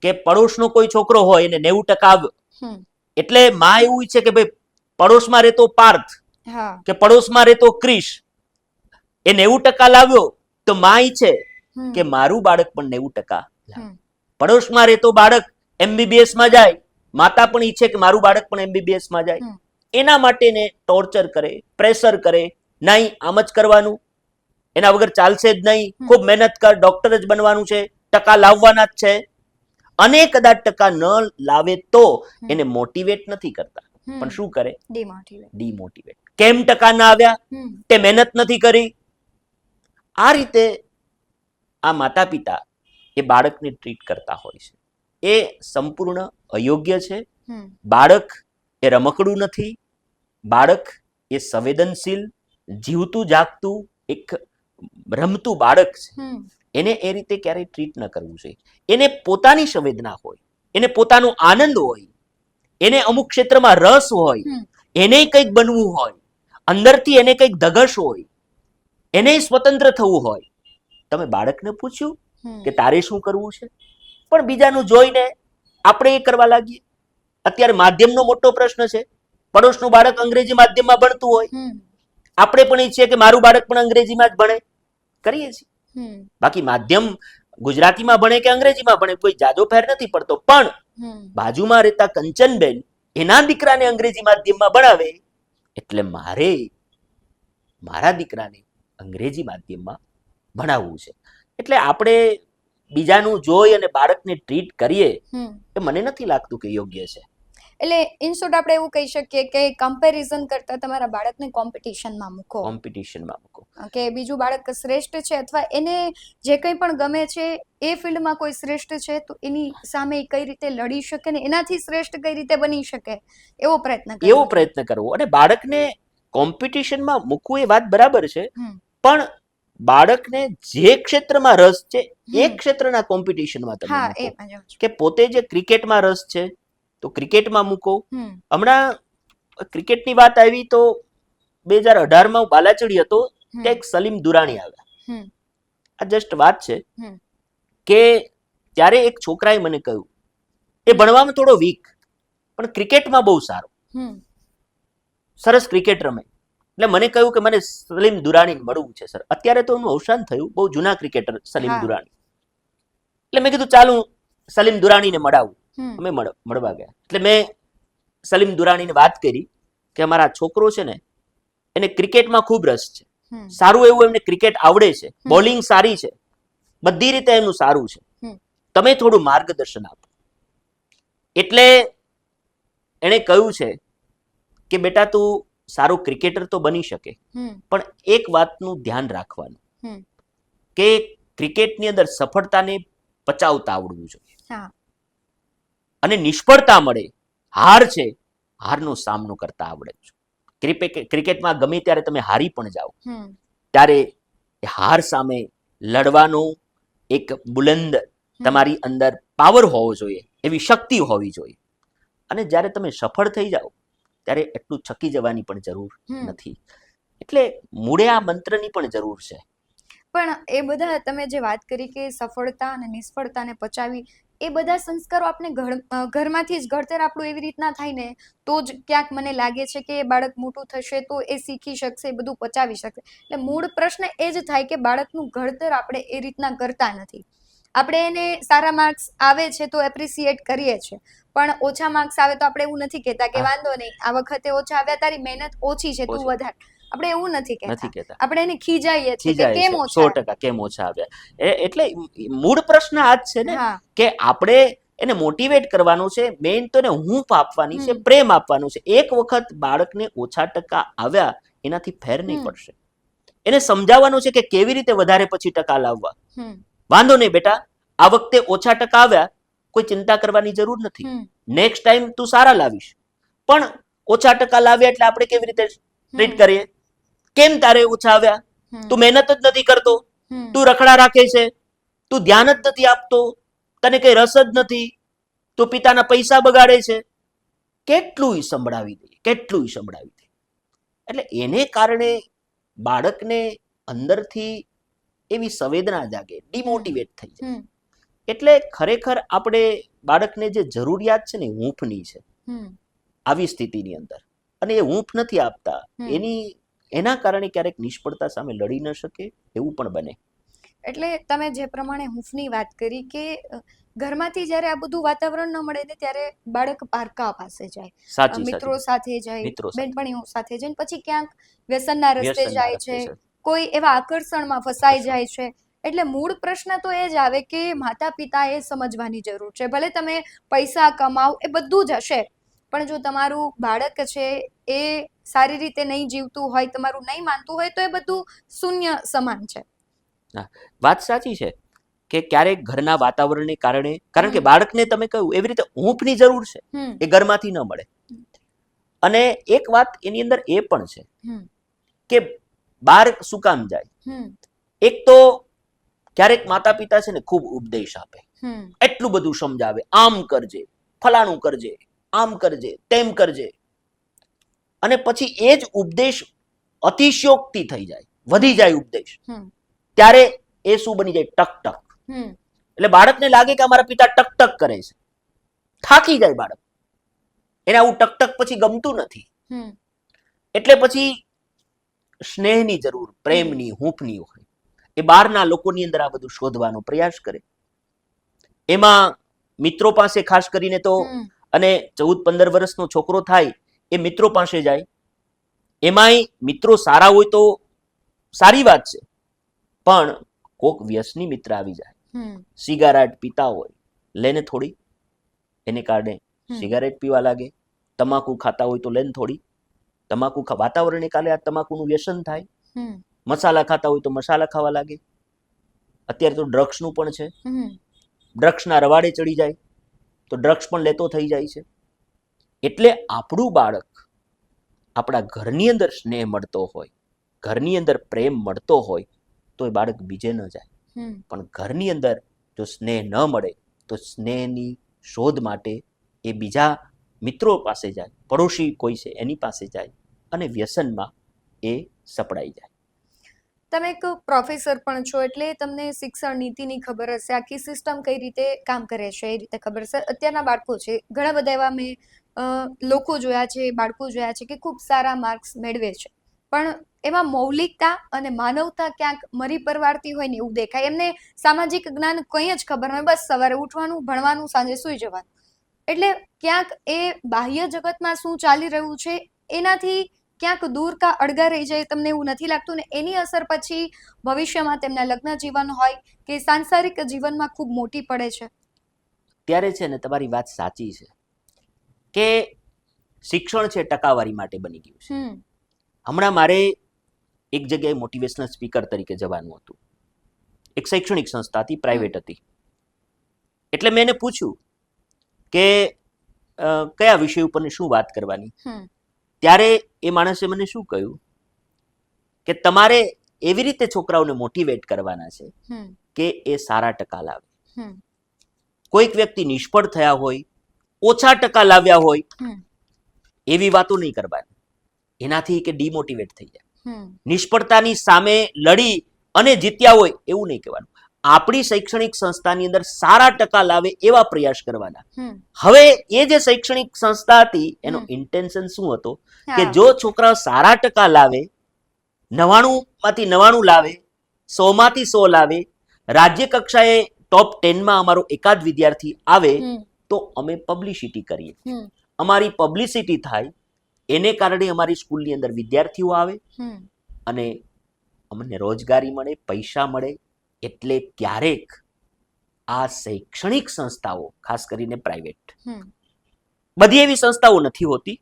કે પડોશનો કોઈ છોકરો હોય એને 90% આવ્યો એટલે માં એવું ઈચ્છે કે ભાઈ પડોશમાં રહેતો પાર્થ કે પડોશમાં રહેતો ક્રિશ એ 90% લાવ્યો તો માં ઈચ્છે કે મારું બાળક પણ 90% લાવે. પડોશમાં રહેતો બાળક MBBS માં જાય, માતા પણ ઈચ્છે કે મારું બાળક પણ MBBS માં જાય. એના માટે ને ટોર્ચર કરે, પ્રેશર કરે, નહીં આમ જ કરવાનું, એના વગર ચાલશે જ નહીં, ખૂબ મહેનત કર, ડોક્ટર જ બનવાનું છે, ટકા લાવવાના જ છે, અને કદાચ ટકા ન લાવે તો એને મોટિવેટ નથી કરતા, પણ શું કરે? ડિમોટિવેટ. કેમ ટકા ના આવ્યા? તે મહેનત નથી કરી. આ રીતે આ માતા પિતા એ બાળકને ટ્રીટ કરતા હોય છે. એ સંપૂર્ણ અયોગ્ય છે. બાળક એ રમકડું નથી. બાળક એ સંવેદનશીલ, જીવતું જાગતું એક રમતું બાળક છે. એને એ રીતે ક્યારેય ટ્રીટ ન કરવું જોઈએ. એને પોતાની સંવેદના હોય, એને પોતાનો આનંદ હોય, એને અમુક ક્ષેત્રમાં રસ હોય, એને કંઈક બનવું હોય, અંદરથી એને કંઈક ધગશ હોય, એને સ્વતંત્ર થવું હોય. તમે બાળકને પૂછ્યું કે તારે શું કરવું છે? પણ બીજાનું જોઈને આપણે એ કરવા લાગીએ. અત્યારે માધ્યમનો મોટો પ્રશ્ન છે. પડોશનું બાળક અંગ્રેજી માધ્યમમાં ભણતું હોય, આપણે પણ ઈચ્છીએ કે મારું બાળક પણ અંગ્રેજીમાં જ ભણે, કરીએ છીએ. બાકી માધ્યમ ગુજરાતીમાં ભણે કે અંગ્રેજીમાં ભણે કોઈ જાજો ફેર નથી પડતો, પણ બાજુમાં રહેતા કંચનબેન એના દીકરાને અંગ્રેજી માધ્યમમાં ભણાવે એટલે મારે મારા દીકરાને અંગ્રેજી માધ્યમમાં ભણાવવું છે. એટલે આપણે બીજાનું જોઈ અને બાળકને ટ્રીટ કરીએ એ મને નથી લાગતું કે યોગ્ય છે. એટલે ઇન શોર્ટ આપણે એવું કહી શકીએ કે કમ્પેરિઝન કરતા તમારા બાળકને કોમ્પિટિશનમાં મૂકો. કે બીજું બાળક શ્રેષ્ઠ છે અથવા એને જે કંઈ પણ ગમે છે એ ફિલ્ડમાં કોઈ શ્રેષ્ઠ છે તો એની સામે કઈ રીતે લડી શકે ને એનાથી શ્રેષ્ઠ કઈ રીતે બની શકે એવો પ્રયત્ન કરવો. અને બાળકને કોમ્પિટિશનમાં મૂકવું એ વાત બરાબર છે, પણ બાળકને જે ક્ષેત્રમાં રસ છે એ ક્ષેત્રના કોમ્પિટિશનમાં તમે મૂકો. કે પોતે જે ક્રિકેટમાં રસ છે તો ક્રિકેટમાં મૂકો. હમણાં ક્રિકેટની વાત આવી તો 2018માં હું બાલાચડી હતો ત્યાં એક સલીમ દુરાણી આવ્યા. આ જસ્ટ વાત છે કે ત્યારે એક છોકરાએ મને કહ્યું એ ભણવામાં થોડો વીક પણ ક્રિકેટમાં બહુ સારો, સરસ ક્રિકેટ રમે. એટલે મને કહ્યું કે મને સલીમ દુરાણીને મળવું છે સર. અત્યારે તો એનું અવસાન થયું, બહુ જૂના ક્રિકેટર સલીમ દુરાણી. એટલે મેં કીધું ચાલુ સલીમ દુરાણીને મળાવું. અમે મળવા ગયા. એટલે મેં સલીમ દુરાણીને વાત કરી કે અમારા છોકરો છે ને એને ક્રિકેટમાં ખૂબ રસ છે, સારું એવું એમને ક્રિકેટ આવડે છે, બોલિંગ સારી છે, બધી રીતે એનું સારું છે, તમે થોડું માર્ગદર્શન આપો. એટલે એણે કહ્યું છે કે બેટા તું સારો ક્રિકેટર તો બની શકે પણ એક વાતનું ધ્યાન રાખવાનું કે ક્રિકેટની અંદર સફળતાને પચાવતા આવડવું જોઈએ અને નિષ્ફળતા મળે, હાર છે, હારનો સામનો કરતા આવડે છે. ક્રિકેટમાં ગમે ત્યારે તમે હારી પણ જાઓ ત્યારે હાર સામે લડવાનો એક બુલંદ તમારી અંદર પાવર હોવો જોઈએ, એવી શક્તિ હોવી જોઈએ. અને જ્યારે તમે સફળ થઈ જાઓ ત્યારે એટલું છકી જવાની પણ જરૂર નથી. એટલે મૂળે આ મંત્રની પણ જરૂર છે. પણ એ બધા તમે જે વાત કરી કે સફળતા અને નિષ્ફળતાને પચાવી, એ બધા સંસ્કારો આપણે ઘરમાંથી જ ઘડતર આપણું એવી રીતના થાય ને તો જ ક્યાંક મને લાગે છે કે એ બાળક મોટું થશે તો એ શીખી શકશે, એ બધું પચાવી શકશે. એટલે મૂળ પ્રશ્ન એ જ થાય કે બાળકનું ઘડતર આપણે એ રીતના કરતા નથી. આપણે એને સારા માર્ક્સ આવે છે તો એપ્રિસિએટ કરીએ છીએ, પણ ઓછા માર્ક્સ આવે તો આપણે એવું નથી કહેતા કે વાંધો નહીં આ વખતે ઓછા આવ્યા, તારી મહેનત ઓછી છે, તું વધાર. આપણે એવું નથી કહેતા, આપણે એને ખીજાઈએ છીએ કે કેમ ઓછા 100% કેમ ઓછા આવ્યા. એટલે મૂળ પ્રશ્ન આ જ છે ને કે આપણે એને મોટિવેટ કરવાનું છે, મેઇન તો એને હૂંફ આપવાની છે, પ્રેમ આપવાનું છે. એક વખત બાળકને ઓછા ટકા આવ્યા એનાથી ફેર નહીં પડશે. એને સમજાવવાનું છે કે કેવી રીતે વધારે પછી ટકા લાવવા. વાંધો નહીં બેટા, આ વખતે ઓછા ટકા આવ્યા, કોઈ ચિંતા કરવાની જરૂર નથી, નેક્સ્ટ ટાઈમ તું સારા લાવીશ. પણ ઓછા ટકા લાવ્યા એટલે આપણે કેવી રીતે ટ્રીટ કરીએ? કેમ તારે ઓછા આવ્યા? તું મહેનત જ નથી કરતો, તું રખડા રાખે છે, તું ધ્યાન જ નથી આપતો, તને કઈ રસ જ નથી, તું પિતાના પૈસા બગાડે છે. કેટલું સંભળાવી દે. એટલે એને કારણે બાળકને અંદરથી એવી સંવેદના જાગે, ડિમોટિવેટ થઈ જાય. એટલે ખરેખર આપણે બાળકને જે જરૂરિયાત છે ને હૂંફની છે આવી સ્થિતિની અંદર, અને એ હૂંફ નથી આપતા, એના કારણે ક્યારેક નિષ્ફળતા સામે લડી ન શકે એવું પણ બને. એટલે તમે જે પ્રમાણે હૂંફની વાત કરી કે ઘરમાંથી જ્યારે આ બધું વાતાવરણ ન મળે ને ત્યારે બાળક પારકા પાસે જાય, મિત્રો સાથે જાય, બેનપણીઓ સાથે જાય, પછી ક્યાંક વ્યસનના રસ્તે જાય છે, કોઈ એવા આકર્ષણમાં ફસાઈ જાય છે. એટલે મૂળ પ્રશ્ન તો એ જ આવે કે માતા પિતાએ સમજવાની જરૂર છે. ભલે તમે પૈસા કમાઓ એ બધું જ હશે, પણ જો તમારું બાળક છે એ સારી રીતે નહીં જીવતું હોય, તમારું નહીં માનતું હોય, તો એ બધું શૂન્ય સમાન છે. વાત સાચી છે કે ક્યારેક ઘરના વાતાવરણને કારણે, કારણ કે બાળકને તમે કહ્યું એવી રીતે ઊંઘની જરૂર છે, એ ઘરમાંથી ન મળે. અને એક વાત એની અંદર એ પણ છે કે બહાર શું કામ જાય. એક તો ક્યારેક માતા પિતા છે ને ખૂબ ઉપદેશ આપે, એટલું બધું સમજાવે, આમ કરજે, ફલાણું કરજે, આમ કરજે, તેમ કરજે, અને પછી એ જ ઉપદેશ અતિશયોક્તિ થઈ જાય, વધી જાય ઉપદેશ, ત્યારે એ શું બની જાય? ટક ટક. એટલે બાળકને લાગે કે અમારા પિતા ટક ટક કરે છે, થાકી જાય બાળક, એને આવું ટક ટક પછી ગમતું નથી. એટલે પછી સ્નેહની જરૂર, પ્રેમની, હૂંફની હોય. એ બહારના લોકોની અંદર આ બધું શોધવાનો પ્રયાસ કરે. એમાં મિત્રો પાસે ખાસ કરીને તો, અને 14-15 વર્ષનો છોકરો થાય એ મિત્રો પાસે જાય. એમાંય મિત્રો સારા હોય તો સારી વાત છે, પણ કોક વ્યસની મિત્ર આવી જાય, સિગારેટ પીતા હોય, લેને થોડી, એને કારણે સિગારેટ પીવા લાગે. તમાકુ ખાતા હોય તો લેને થોડી, તમાકુ વાતાવરણને કારણે આ તમાકુનું વ્યસન થાય. મસાલા ખાતા હોય તો મસાલા ખાવા લાગે. અત્યારે તો ડ્રગ્સનું પણ છે, ડ્રગ્સના રવાડે ચડી જાય તો ડ્રગ્સ પણ લેતો થઈ જાય છે. એટલે આપણું બાળક આપણા ઘરની અંદર સ્નેહ મળતો હોય, ઘરની અંદર પ્રેમ મળતો હોય, તો એ બાળક બીજે ન જાય. પણ ઘરની અંદર જો સ્નેહ ન મળે તો સ્નેહની શોધ માટે એ બીજા મિત્રો પાસે જાય, પડોશી કોઈ છે એની પાસે જાય, અને વ્યસનમાં એ સપડાઈ જાય. તમે એક પ્રોફેસર પણ છો, એટલે તમને શિક્ષણ નીતિની ખબર હશે, આખી સિસ્ટમ કઈ રીતે કામ કરે છે એ રીતે ખબર હશે. અત્યારના બાળકો છે, ઘણા બધા એવા મેં લોકો જોયા છે, બાળકો જોયા છે કે ખૂબ સારા માર્ક્સ મેળવે છે, પણ એમાં મૌલિકતા અને માનવતા ક્યાંક મરી પરવારતી હોય ને એવું દેખાય. એમને સામાજિક જ્ઞાન કંઈ જ ખબર ન હોય, બસ સવારે ઉઠવાનું, ભણવાનું, સાંજે સૂઈ જવાનું. એટલે ક્યાંક એ બાહ્ય જગતમાં શું ચાલી રહ્યું છે એનાથી ક્યાંક દૂર કા અળગા રહી જાય, તમને એવું નથી લાગતું? ને એની અસર પછી ભવિષ્યમાં તેમના લગ્ન જીવન હોય કે સાંસારિક જીવનમાં ખૂબ મોટી પડે છે. ત્યારે છે ને તમારી વાત સાચી છે કે શિક્ષણ છે ટકાવારી માટે બની ગયું છે. હમણાં મારે એક જગ્યાએ મોટિવેશનલ સ્પીકર તરીકે જવાનું હતું. એક શૈક્ષણિક સંસ્થા હતી, પ્રાઇવેટ હતી. એટલે મેં એને પૂછ્યું કે કયા વિષય ઉપર શું વાત કરવાની. ત્યારે એ માણસે મને શું કહ્યું કે તમારે એવી રીતે છોકરાઓને મોટિવેટ કરવાના છે કે એ સારા ટકા લાવે. કોઈક વ્યક્તિ નિષ્ફળ થયા હોય, ઓછા ટકા લાવ્યા હોય, એવી વાતો નહીં કરવાની, એનાથી કે ડિમોટિવેટ થઈ જાય. નિષ્ફળતાની સામે લડી અને જીત્યા હોય એવું નહીં કહેવાનું. આપણી શૈક્ષણિક સંસ્થાની અંદર સારા ટકા લાવે એવા પ્રયાસ કરવાના. હવે એ જે શૈક્ષણિક સંસ્થા હતી એનો ઇન્ટેન્શન શું હતો કે જો છોકરાઓ સારા ટકા લાવે, 99 માંથી 99 લાવે, 100 માંથી 100 લાવે, રાજ્ય કક્ષાએ ટોપ 10માં અમારો એકાદ વિદ્યાર્થી આવે, તો અમે પબ્લિસિટી કરીએ. અમારી પબ્લિસિટી થાય, એને કારણે અમારી સ્કૂલની અંદર વિદ્યાર્થીઓ આવે અને અમને રોજગારી મળે, પૈસા મળે. એટલે ક્યારેક આ શૈક્ષણિક સંસ્થાઓ, ખાસ કરીને પ્રાઇવેટ, બધી એવી સંસ્થાઓ નથી હોતી.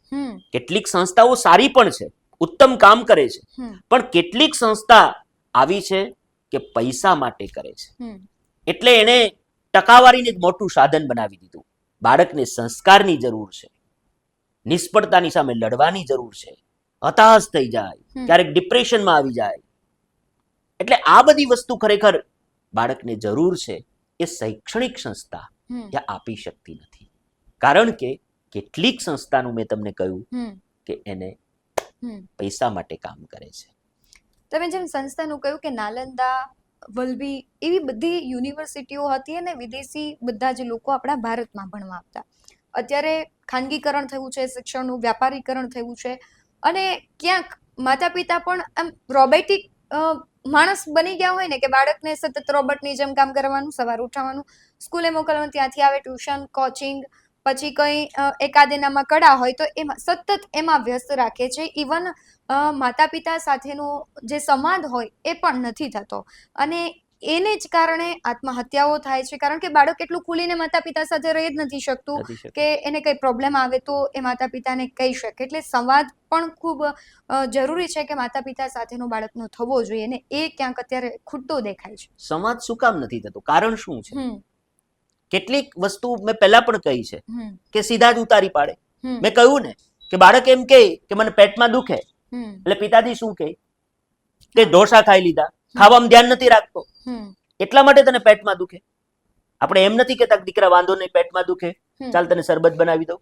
કેટલીક સંસ્થાઓ સારી પણ છે, ઉત્તમ કામ કરે છે, પણ કેટલીક સંસ્થા આવી છે કે પૈસા માટે કરે છે. એટલે એને ટકાવારીને જ મોટું સાધન બનાવી દીધું. બાળકને સંસ્કારની જરૂર છે, નિષ્ફળતાની સામે લડવાની જરૂર છે, હતાશ થઈ જાય, ક્યારેક ડિપ્રેશનમાં આવી જાય. એટલે આ બધી વસ્તુ ખરેખર બાળકને જરૂર છે, એ શૈક્ષણિક સંસ્થા ત્યાં આપી શકતી નથી. કારણ કે કેટલીક સંસ્થાનું મેં તમને કહ્યું કે એને પૈસા માટે કામ કરે છે. તમે જેમ સંસ્થાનું કહ્યું કે નાલંદા, વલભી એવી બધી યુનિવર્સિટીઓ હતી અને વિદેશી બધા જ લોકો આપણા ભારતમાં ભણવા આવતા. અત્યારે ખાનગીકરણ થયું છે, શિક્ષણનું વ્યાપારીકરણ થયું છે, અને ક્યાંક માતા પિતા પણ આમ રોબોટિક માણસ બની ગયા હોય ને કે બાળકને સતત રોબોટની જેમ કામ કરવાનું, સવારે ઉઠાવવાનું, સ્કૂલે મોકલવાનું, ત્યાંથી આવે ટ્યુશન, કોચિંગ, પછી કંઈ એકાદેનામાં કળા હોય તો એમાં સતત એમાં વ્યસ્ત રાખે છે. ઇવન માતા પિતા સાથેનો જે સંવાદ હોય એ પણ નથી થતો. અને એને જ કારણે આત્મહત્યાઓ થાય છે, કારણ કે બાળક એટલું ખુલીને માતા પિતા સાથે રહી જ નથી શકતું નથી શકતું. કે એને કંઈ પ્રોબ્લેમ આવે તો એ માતા પિતાને કહી શકે. એટલે સંવાદ પણ ખૂબ જરૂરી છે કે માતા પિતા સાથેનો બાળકનો થવો જોઈએ, અને એ ક્યાંક અત્યારે ખૂટતો દેખાય છે. સંવાદ શું કામ નથી થતો? કારણ શું છે? હમ કેટલીક વસ્તુ મેં પહેલા પણ કહી છે હમ કે સીધા જ ઉતારી પાડે. હમ મેં કહ્યું ને કે બાળક એમ કહે કે મને પેટમાં દુખે, હમ એટલે પિતાજી શું કહે કે ઢોસા ખાઈ લીધા, ખાવામાં ધ્યાન નથી રાખતો, હમ એટલા માટે તને પેટમાં દુખે. આપણે એમ નથી કહેતા કે દીકરા વાંધો નહીં, પેટમાં દુખે, હમ ચાલ તને શરબત બનાવી દઉં.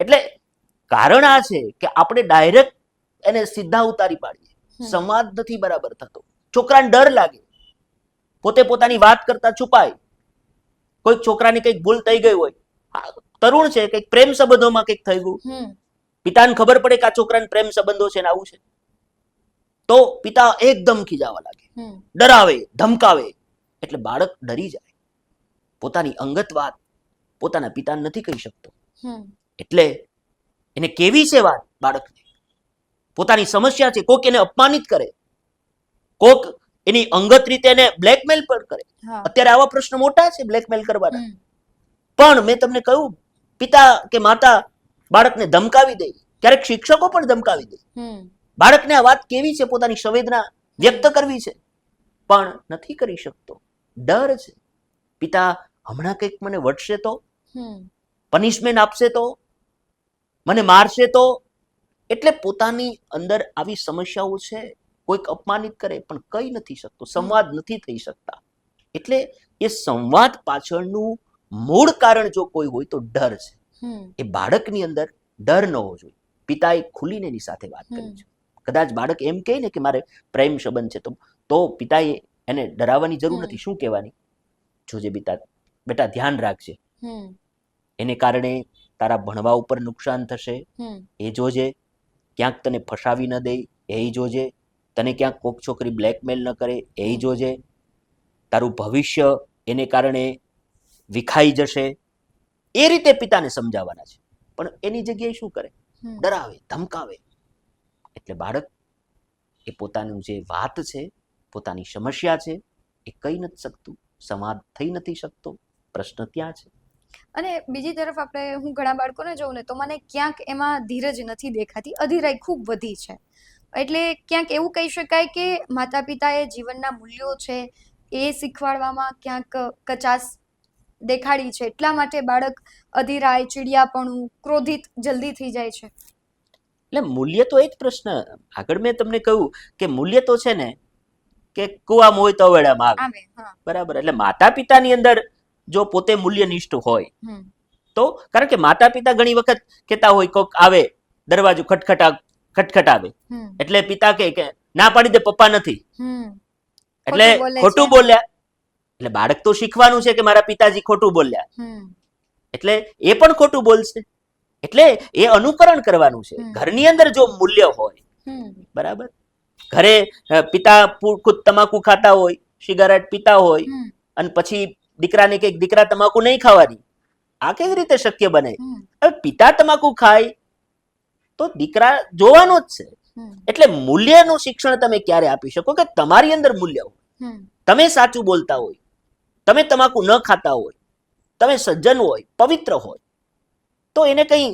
એટલે કારણ આ છે કે આપણે ડાયરેક્ટ એને સીધા ઉતારી પાડીએ. હમ. સંવાદ નથી બરાબર થતો. છોકરાને ડર લાગે, પોતે પોતાની વાત કરતા છુપાય. કોઈક છોકરાની કંઈક ભૂલ થઈ ગઈ હોય, તરુણ છે, કંઈક પ્રેમ સંબંધોમાં કંઈક થઈ ગયું, હમ પિતાને ખબર પડે કે આ છોકરાને પ્રેમ સંબંધો છે ને આવું છે, તો પિતા એકદમ ખીજાવા લાગે, હમ ડરાવે, ધમકાવે. એટલે બાળક ડરી જાય, પોતાની અંગત વાત પોતાના પિતાને નથી કહી શકતો. હમ એટલે એને કેવી છે વાત બાળકને, પોતાની સમસ્યા છે, કોક એને અપમાનિત કરે, કોક એની અંગત રીતે એને બ્લેકમેલ પણ કરે. હા અત્યારે આવા પ્રશ્ન મોટા છે બ્લેકમેલ કરવાના. હમ પણ મેં તમને કહ્યું, પિતા કે માતા બાળકને ધમકાવી દે, ક્યારેક શિક્ષકો પણ ધમકાવી દે. હમ બાળકને આ વાત કેવી છે, પોતાની સંવેદના વ્યક્ત કરવી છે, પણ નથી કરી શકતો. ડર છે. પિતા હમણાં કંઈક મને વટશે તો, હમ પનિશમેન્ટ આપશે તો, મને મારશે તો. એટલે પોતાની અંદર આવી સમસ્યાઓ છે. કોઈક અપમાનિત કરે પણ કહી નથી શકતો, સંવાદ નથી થઈ શકતા. એટલે એ સંવાદ પાછળનું મૂળ કારણ જો કોઈ હોય તો ડર છે. હમ એ બાળકની અંદર ડર ન હોવો જોઈએ. પિતાએ ખુલીને એની સાથે વાત કરી છે. કદાચ બાળક એમ કહે ને કે મારે પ્રેમ સંબંધ છે, તો પિતાએ એને ડરાવવાની જરૂર નથી. શું કહેવાની? જોજે બેટા ધ્યાન રાખજે, હમ એને કારણે તારા ભણવા ઉપર નુકસાન થશે, હમ એ જોજે. ક્યાંક તને ફસાવી ન દે, એ જોજે. તને ક્યાંક કોક છોકરી બ્લેકમેલ ન કરે, એ જોજે. તારું ભવિષ્ય એને કારણે વિખાઈ જશે. એ રીતે પિતાને સમજાવવાના છે. પણ એની જગ્યાએ શું કરે? ડરાવે, ધમકાવે. એટલે બાળક એ પોતાનું જે વાત છે, પોતાની સમસ્યા છે, એ કહી નથી શકતું, સંવાદ થઈ નથી શકતો. પ્રશ્ન ત્યાં છે. અને બીજી તરફ હું ઘણા બાળકોને જોઉં ને તો મને ક્યાંક એમાં ધીરજ નથી દેખાતી, અધીરાઈ ખૂબ વધી છે. એટલે ક્યાંક એવું કહી શકાય કે માતા પિતાએ જીવનના મૂલ્યો છે એ શીખવાડવામાં ક્યાંક કચાશ દેખાડી છે, એટલા માટે બાળક અધીરાય, ચીડિયાપણું, ક્રોધિત જલ્દી થઈ જાય છે. એટલે મૂલ્ય તો એ જ પ્રશ્ન આગળ મેં તમને કહ્યું કે મૂલ્ય તો છે ને કે કુવામાં હોય તો અવેડામાં આવે. બરાબર. એટલે માતા પિતાની અંદર જો પોતે મૂલ્યનિષ્ઠ હોય તો, કારણ કે માતા પિતા ઘણી વખત કહેતા હોય, કોક આવે દરવાજો ખટખટાવે, એટલે પિતા કે ના પાડી દે, પપ્પા નથી, એટલે ખોટું બોલ્યા. એટલે બાળક તો શીખવાનું છે કે મારા પિતાજી ખોટું બોલ્યા, એટલે એ પણ ખોટું બોલશે. એટલે એ અનુકરણ કરવાનું છે. ઘરની અંદર જો મૂલ્ય હોય, બરાબર, ઘરે પિતા ખુદ તમાકુ ખાતા હોય, સિગારેટ પીતા હોય, અને પછી દીકરાને કે દીકરા તમાકુ નહીં ખાવાની, આ કેવી રીતે શક્ય બને? હવે પિતા તમાકુ ખાય તો દીકરા જોવાનો જ છે. એટલે મૂલ્યનું શિક્ષણ તમે ક્યારે આપી શકો કે તમારી અંદર મૂલ્ય હોય, તમે સાચું બોલતા હોય, તમે તમાકુ ન ખાતા હોય, તમે સજ્જન હોય, પવિત્ર હોય, તો એને કંઈ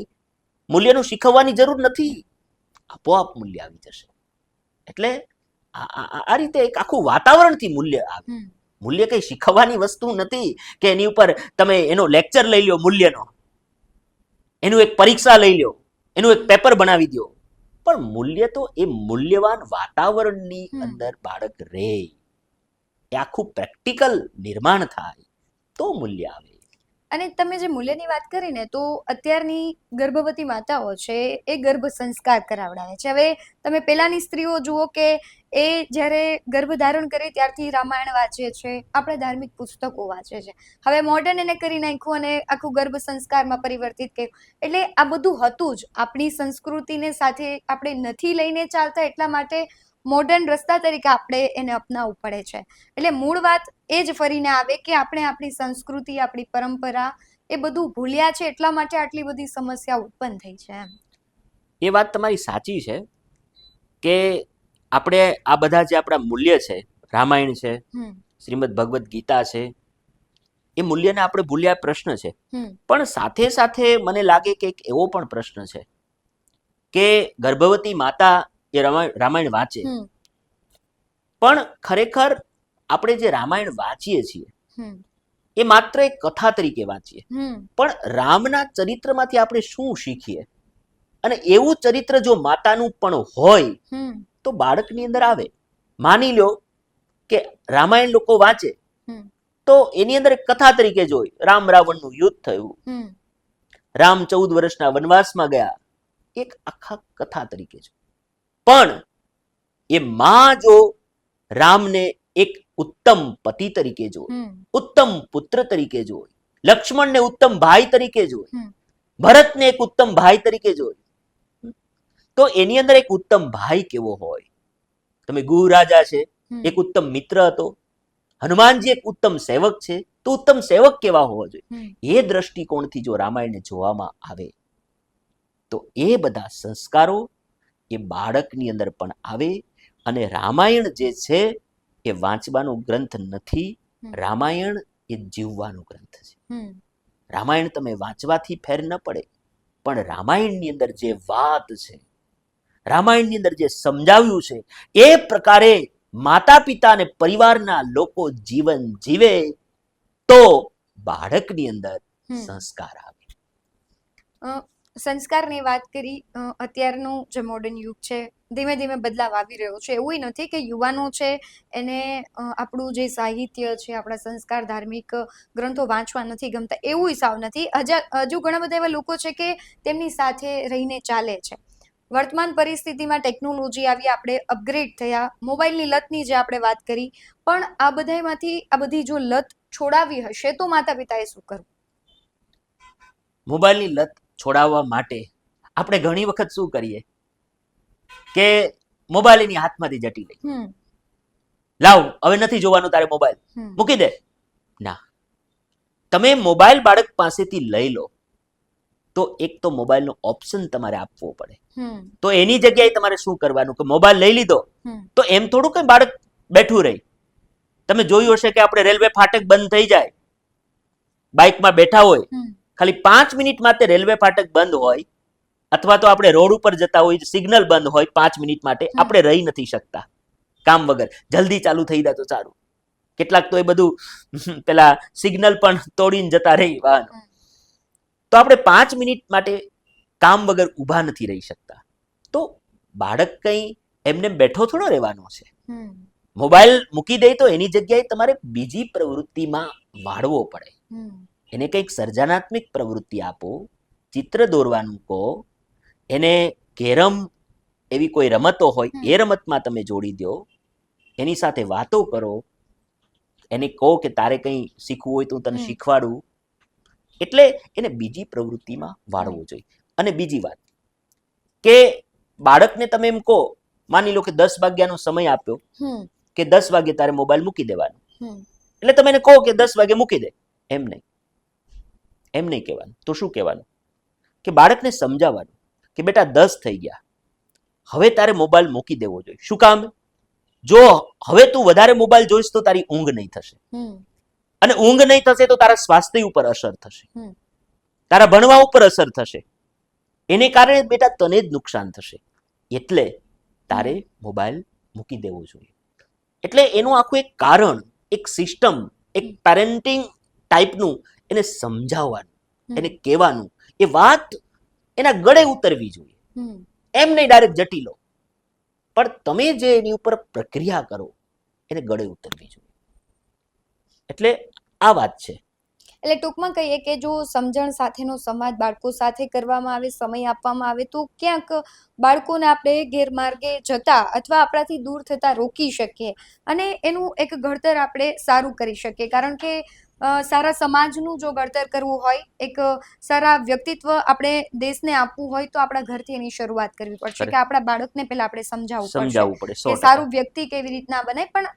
મૂલ્યનું શીખવવાની જરૂર નથી, આપોઆપ મૂલ્ય આવી જશે. એટલે આ રીતે એક આખું વાતાવરણથી મૂલ્ય આવે. મૂલ્ય કંઈ શીખવવાની વસ્તુ નથી કે એની ઉપર તમે એનો લેક્ચર લઈ લો મૂલ્યનો, એનું એક પરીક્ષા લઈ લો, એનું એક પેપર બનાવી દો. પણ મૂલ્ય તો એ મૂલ્યવાન વાતાવરણની અંદર બાળક રહે, એ આખું પ્રેક્ટિકલ નિર્માણ થાય તો મૂલ્ય આવે. અને તમે જે મૂલ્યની વાત કરી ને, તો અત્યારની ગર્ભવતી માતાઓ છે એ ગર્ભ સંસ્કાર કરાવડાવે છે. હવે તમે પેલાની સ્ત્રીઓ જુઓ કે એ જ્યારે ગર્ભ ધારણ કરે ત્યારથી રામાયણ વાંચે છે, આપણે ધાર્મિક પુસ્તકો વાંચે છે. હવે મોડર્ન એને કરી નાખ્યું અને આખું ગર્ભ સંસ્કારમાં પરિવર્તિત કર્યું. એટલે આ બધું હતું જ, આપણી સંસ્કૃતિને સાથે આપણે નથી લઈને ચાલતા, એટલા માટે મોડર્ન રસ્તા તરીકે આપણે એને અપનાવવું પડે છે. એટલે મૂળ વાત એ જ ફરીને આવે કે આપણે આપણી સંસ્કૃતિ, આપણી પરંપરા એ બધું ભૂલ્યા છે, એટલા માટે આટલી બધી સમસ્યા ઉત્પન્ન થઈ છે. એ વાત તમારી સાચી છે કે આપણે આ બધા જે આપણા મૂલ્ય છે, રામાયણ છે, શ્રીમદ ભગવદ્ ગીતા છે, એ મૂલ્યને આપણે ભૂલ્યા પ્રશ્ન છે. પણ સાથે સાથે મને લાગે કે એક એવો પણ પ્રશ્ન છે કે ગર્ભવતી માતા એ રામાયણ વાંચે, પણ ખરેખર આપણે જે રામાયણ વાંચીએ છીએ એ માત્ર એક કથા તરીકે વાંચીએ, પણ રામના ચરિત્રમાંથી આપણે શું શીખીએ? અને એવું ચરિત્ર જો માતાનું પણ હોય તો બાળકની અંદર આવે. માની લો કે રામાયણ લોકો વાંચે તો એની અંદર એક કથા તરીકે જોઈ, રામ રાવણનું યુદ્ધ થયું, રામ 14 વર્ષના વનવાસમાં ગયા, એક આખા કથા તરીકે જો. પણ એ માં જો રામને એક ઉત્તમ પતિ તરીકે જોઈ, ઉત્તમ પુત્ર તરીકે જોઈ, લક્ષ્મણને ઉત્તમ ભાઈ તરીકે જોઈ, ભરતને એક ઉત્તમ ભાઈ તરીકે જોઈ, તો એની અંદર એક ઉત્તમ ભાઈ કેવો હોય? તમે ગુહ રાજા છે, એક ઉત્તમ મિત્ર હતો. હનુમાનજી એક ઉત્તમ સેવક છે, તો ઉત્તમ સેવક કેવા હોવા જોઈએ? એ દ્રષ્ટિકોણથી જો રામાયણને જોવામાં આવે તો એ બધા સંસ્કારો એ બાળકની અંદર પણ આવે. અને રામાયણ જે છે એ વાંચવાનો ગ્રંથ નથી, રામાયણ એ જીવવાનો ગ્રંથ છે. રામાયણ તમે વાંચવાથી ફેર ન પડે, પણ રામાયણની અંદર જે વાત છે, રામાયણની અંદર જે સમજાવ્યું છે, એ પ્રકારે માતા પિતા અને પરિવારના લોકો જીવન જીવે તો બાળકની અંદર સંસ્કાર આવે. સંસ્કારની વાત કરી, અત્યારનું જે મોડર્ન યુગ છે ધીમે ધીમે બદલાવ આવી રહ્યો છે. એવું નથી કે યુવાનો છે એને આપણું જે સાહિત્ય છે, આપણા સંસ્કાર ધાર્મિક ગ્રંથો વાંચવા નથી ગમતા, એવું સાવ નથી. હજુ ઘણા બધા એવા લોકો છે કે તેમની સાથે રહીને ચાલે છે. વર્તમાન પરિસ્થિતિમાં ટેકનોલોજી આવી, આપણે અપગ્રેડ થયા, મોબાઈલની લતની જે આપણે વાત કરી, પણ આ બધામાંથી આ બધી જો લત છોડાવી હશે તો માતા પિતાએ શું કરવું? મોબાઈલની લત છોડાવવા માટે આપણે ઘણી વખત શું કરીએ કે મોબાઈલ એની હાથમાંથી જટી લઈ, લાવ હવે નથી જોવાનું તારે મોબાઈલ, મૂકી દે. ના, તમે મોબાઈલ બાળક પાસેથી લઈ લો તો એક તો મોબાઈલનો ઓપ્શન તમારે આપવો પડે. તો એની જગ્યાએ તમારે શું કરવાનું કે મોબાઈલ લઈ લીધો તો એમ થોડું કઈ બાળક બેઠું રહી. તમે જોયું હશે કે આપણે રેલવે ફાટક બંધ થઈ જાય, બાઇકમાં બેઠા હોય, ખાલી 5 મિનિટ માટે રેલવે ફાટક બંધ હોય, અથવા તો આપણે રોડ ઉપર જતા હોય, સિગ્નલ બંધ હોય 5 મિનિટ માટે, આપણે રહી નથી શકતા કામ વગર. જલ્દી ચાલુ થઈ જાય તો સારું. કેટલાક તો એ બધું પેલા સિગ્નલ પણ તોડીને જતા રહી વાહનો. તો આપણે 5 મિનિટ માટે કામ વગર ઊભા નથી રહી શકતા. તો બાળક કઈ એમને બેઠો થોડો રહેવાનો છે. મોબાઈલ મૂકી દે તો એની જગ્યાએ તમારે બીજી પ્રવૃત્તિમાં વાળવો પડે. એને કંઈક સર્જનાત્મક પ્રવૃત્તિ આપો, ચિત્ર દોરવાનું કહો, એને કેરમ એવી કોઈ રમતો હોય એ રમતમાં તમે જોડી દો, એની સાથે વાતો કરો, એને કહો કે તારે કંઈ શીખવું હોય તો હું તને શીખવાડું. એટલે એને બીજી પ્રવૃત્તિમાં વાળવું જોઈએ. અને બીજી વાત કે બાળકને તમે એમ કહો, માની લો કે 10 વાગ્યાનો સમય આપ્યો કે 10 વાગે તારે મોબાઈલ મૂકી દેવાનો, એટલે તમે એને કહો કે 10 વાગે મૂકી દે. એમ નહીં કહેવાનું. તો શું કહેવાનું કે બાળકને સમજાવવાનું કે બેટા 10 થઈ ગયા, હવે તારે મોબાઈલ મૂકી દેવો જોઈએ. શું કામ? જો હવે તું વધારે મોબાઈલ જોઈશ તો તારી ઊંઘ નહીં થશે, અને ઊંઘ નહીં થશે તો તારા સ્વાસ્થ્ય ઉપર અસર થશે, તારા ભણવા ઉપર અસર થશે, એને કારણે બેટા તને જ નુકસાન થશે. એટલે તારે મોબાઈલ મૂકી દેવો જોઈએ. એટલે એનું આખું એક કારણ, એક સિસ્ટમ, એક પેરેન્ટિંગ ટાઈપનું એને સમજાવવાનું, એને કહેવાનું, એ વાત એના ગળે ઉતરવી જોઈએ. એમ નહીં ડાયરેક્ટ જટી લો, પણ તમે જે એની ઉપર પ્રક્રિયા કરો એને ગળે ઉતરવી જોઈએ. એટલે આ વાત છે. એટલે ટૂંકમાં કહીએ કે જો સમજણ સાથેનો સંવાદ બાળકો સાથે કરવામાં આવે, સમય આપવામાં આવે, તો ક્યાંક બાળકોને આપણે ગેરમાર્ગે જતા અથવા આપણાથી દૂર થતા રોકી શકીએ અને એનું એક ઘડતર આપણે સારું કરી શકીએ. કારણ કે સારા સમાજનું જો ઘડતર કરવું હોય, એક સારા વ્યક્તિત્વ આપણે દેશને આપવું હોય તો આપણા ઘરથી એની શરૂઆત કરવી પડશે કે આપણા બાળકને પહેલા આપણે સમજાવવું પડશે કે સારું વ્યક્તિ કેવી રીતના બને. પણ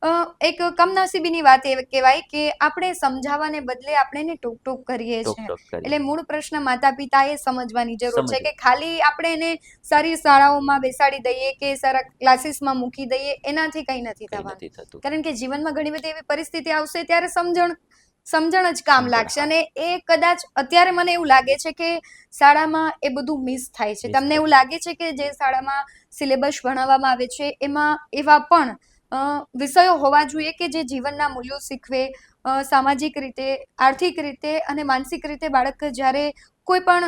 એક કમનસીબીની વાત એ કહેવાય કે આપણે સમજાવવાને બદલે આપણે એને ટોક ટોક કરીએ ટોક છીએ. ટોક કરી એટલે મૂળ પ્રશ્ન માતા પિતાએ સમજવાની જરૂર છે સમજવું. કે ખાલી આપણે એને સારી શાળાઓમાં બેસાડી દઈએ કે સારા ક્લાસીસમાં મૂકી દઈએ એનાથી કંઈ નથી કંઈ થવાનું. નથી થતું. કારણ કે જીવનમાં ઘણી બધી એવી પરિસ્થિતિ આવશે ત્યારે સમજણ જ કામ સમજણ, લાગશે. હા. અને એ કદાચ અત્યારે મને એવું લાગે છે કે શાળામાં એ બધું મિસ થાય છે. Miss તમને થાય. એવું લાગે છે કે જે શાળામાં સિલેબસ ભણાવવામાં આવે છે એમાં એવા પણ વિષયો હોવા જોઈએ કે જે જીવનના મૂલ્યો શીખવે, સામાજિક રીતે, આર્થિક રીતે અને માનસિક રીતે બાળક જ્યારે કોઈ પણ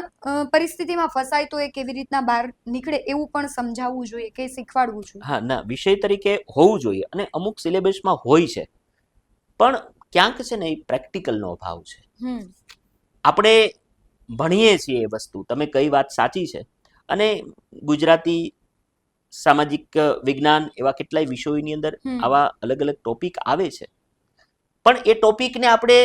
પરિસ્થિતિમાં ફસાય તો એ કેવી રીતના બહાર નીકળે એવું પણ સમજાવવું જોઈએ કે શીખવાડવું જોઈએ. હા, ના, વિષય તરીકે હોવું જોઈએ અને અમુક સિલેબસમાં હોય છે, પણ ક્યાંક છે ને એ પ્રેક્ટિકલનો અભાવ છે. હમ આપણે ભણીએ છીએ એ વસ્તુ, તમે કઈ વાત સાચી છે, અને ગુજરાતી સામાજિક વિજ્ઞાન એવા કેટલાય વિષયોની અંદર હમ આવા અલગ અલગ ટોપિક આવે છે, પણ એ ટોપિકને આપણે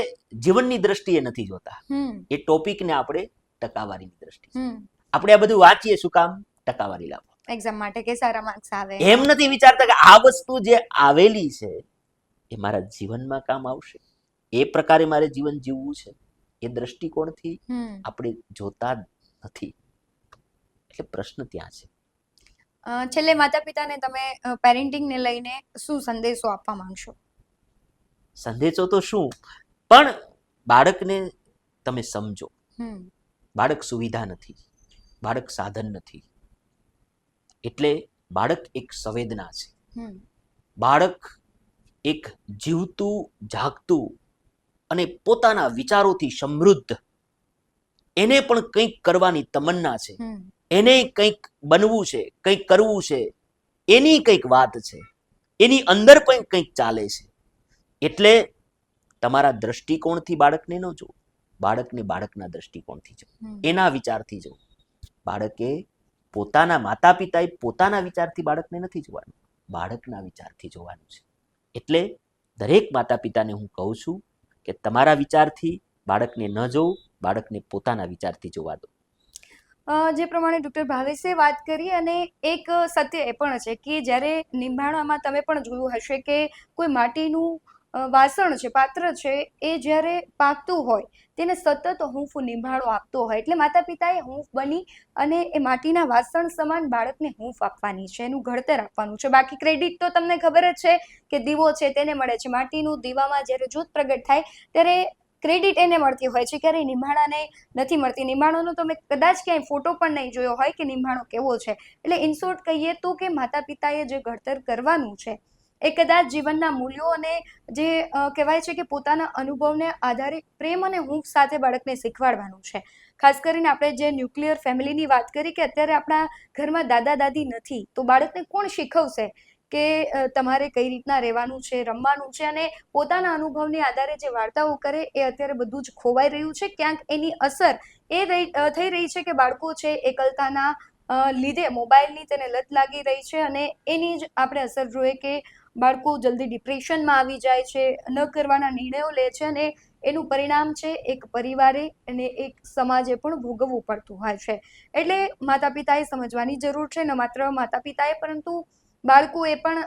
જીવનની દ્રષ્ટિએ નથી જોતા. હમ એ ટોપિકને આપણે ટકાવારીની દ્રષ્ટિએ. હમ આપણે આ બધું વાંચીએ શું કામ? ટકાવારી લાવો. એક્ઝામ માટે કે સારા માર્ક્સ આવે. એમ નથી વિચારતા કે આ વસ્તુ જે આવેલી છે એ મારા જીવનમાં કામ આવશે, એ પ્રકારે મારે જીવન જીવવું છે, એ દ્રષ્ટિકોણથી આપણે જોતા જ નથી. એટલે પ્રશ્ન ત્યાં છે. છેલ્લે માતા પિતાને તમે પેરેન્ટિંગને લઈને શું સંદેશો આપવા માંગશો? સંદેશો તો શું, પણ બાળકને તમે સમજો. હમ બાળક સુવિધા નથી, બાળક સાધન નથી. એટલે બાળક એક સંવેદના છે. હમ બાળક એક જીવતું, જાગતું અને પોતાના વિચારોથી સમૃદ્ધ, એને પણ કંઈક કરવાની તમન્ના છે, હમ એને કંઈક બનવું છે, કંઈક કરવું છે, એની કંઈક વાત છે, એની અંદર પણ કંઈક ચાલે છે. એટલે તમારા દ્રષ્ટિકોણથી બાળકને ન જુઓ, બાળકને બાળકના દ્રષ્ટિકોણથી જુઓ, હમ એના વિચારથી જુઓ. બાળકે પોતાના માતા પિતાએ પોતાના વિચારથી બાળકને નથી જોવાનું, બાળકના વિચારથી જોવાનું છે. એટલે દરેક માતા પિતાને હું કહું છું કે તમારા વિચારથી બાળકને ન જોવું, બાળકને પોતાના વિચારથી જોવા દો. જે પ્રમાણે ડૉક્ટર ભાવેશે વાત કરી, અને એક સત્ય એ પણ છે કે જ્યારે નિંબાણામાં તમે પણ જોયું હશે કે કોઈ માટીનું વાસણ છે, પાત્ર છે, એ જ્યારે પાકતું હોય તેને સતત હૂંફ નિંભાળો આપતો હોય. એટલે માતા પિતાએ હૂંફ બની અને એ માટીના વાસણ સમાન બાળકને હૂંફ આપવાની છે, એનું ઘડતર આપવાનું છે. બાકી ક્રેડિટ તો તમને ખબર જ છે કે દીવો છે તેને મળે છે. માટીનું દીવામાં જ્યારે જ્યોત પ્રગટ થાય ત્યારે ક્રેડિટ એને મળતી હોય છે, ક્યારેય નિંભાળાને નથી મળતી. નિંભાણોનો તમે કદાચ ક્યાંય ફોટો પણ નહીં જોયો હોય કે નિંભાણો કેવો છે. એટલે ઇન શોર્ટ કહીએ તો કે માતા પિતાએ જે ઘડતર કરવાનું છે એ કદાચ જીવનના મૂલ્યો અને જે કહેવાય છે કે પોતાના અનુભવને આધારે પ્રેમ અને હૂંફ સાથે બાળકને શીખવાડવાનું છે. ખાસ કરીને આપણે જે ન્યુક્લિયર ફેમિલીની વાત કરી કે અત્યારે આપણા ઘરમાં દાદા દાદી નથી તો બાળકને કોણ શીખવશે કે તમારે કઈ રીતના રહેવાનું છે, રમવાનું છે. અને પોતાના અનુભવની આધારે જે વાર્તાઓ કરે એ અત્યારે બધું જ ખોવાઈ રહ્યું છે. ક્યાંક એની અસર થઈ રહી છે કે બાળકો છે એકલતાના લીધે મોબાઈલની તેને લત લાગી રહી છે, અને એની જ આપણે અસર જોઈએ કે બાળકો જલ્દી ડિપ્રેશનમાં આવી જાય છે, ન કરવાના નિર્ણયો લે છે, અને એનું પરિણામ છે એક પરિવારે અને એક સમાજે પણ ભોગવવું પડતું હોય છે. એટલે માતા પિતાએ સમજવાની જરૂર છે. ન માત્ર માતા પિતાએ પરંતુ બાળકોએ પણ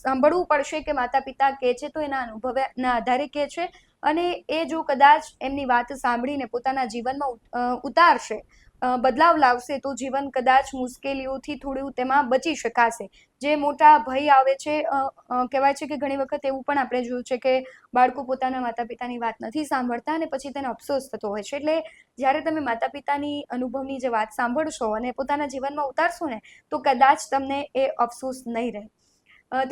સાંભળવું પડશે કે માતા પિતા કહે છે તો એના અનુભવના આધારે કહે છે, અને એ જો કદાચ એમની વાત સાંભળીને પોતાના જીવનમાં ઉતારશે, બદલાવ લાવશે તો જીવન કદાચ મુશ્કેલીઓથી થોડું તેમાં બચી શકાશે. જે મોટા ભય આવે છે, કહેવાય છે કે ઘણી વખત એવું પણ આપણે જોયું છે કે બાળકો પોતાના માતા પિતાની વાત નથી સાંભળતા અને પછી તેને અફસોસ થતો હોય છે. એટલે જ્યારે તમે માતા પિતાની અનુભવની જે વાત સાંભળશો અને પોતાના જીવનમાં ઉતારશો ને તો કદાચ તમને એ અફસોસ નહીં રહે.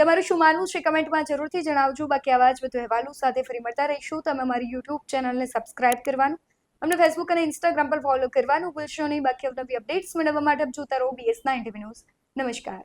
તમારું શું માનવું છે કમેન્ટમાં જરૂરથી જણાવજો. બાકી આવા જ વધુ અહેવાલો સાથે ફરી મળતા રહીશું. તમે અમારી યુટ્યુબ ચેનલને સબસ્ક્રાઇબ કરવાનું, અમને ફેસબુક અને ઇન્સ્ટાગ્રામ પર ફોલો કરવાનું ભૂલશો નહીં. બાકી નવી અપડેટ્સ મેળવવા માટે જોતા રહો BS9 ટીવી ન્યૂઝ. નમસ્કાર.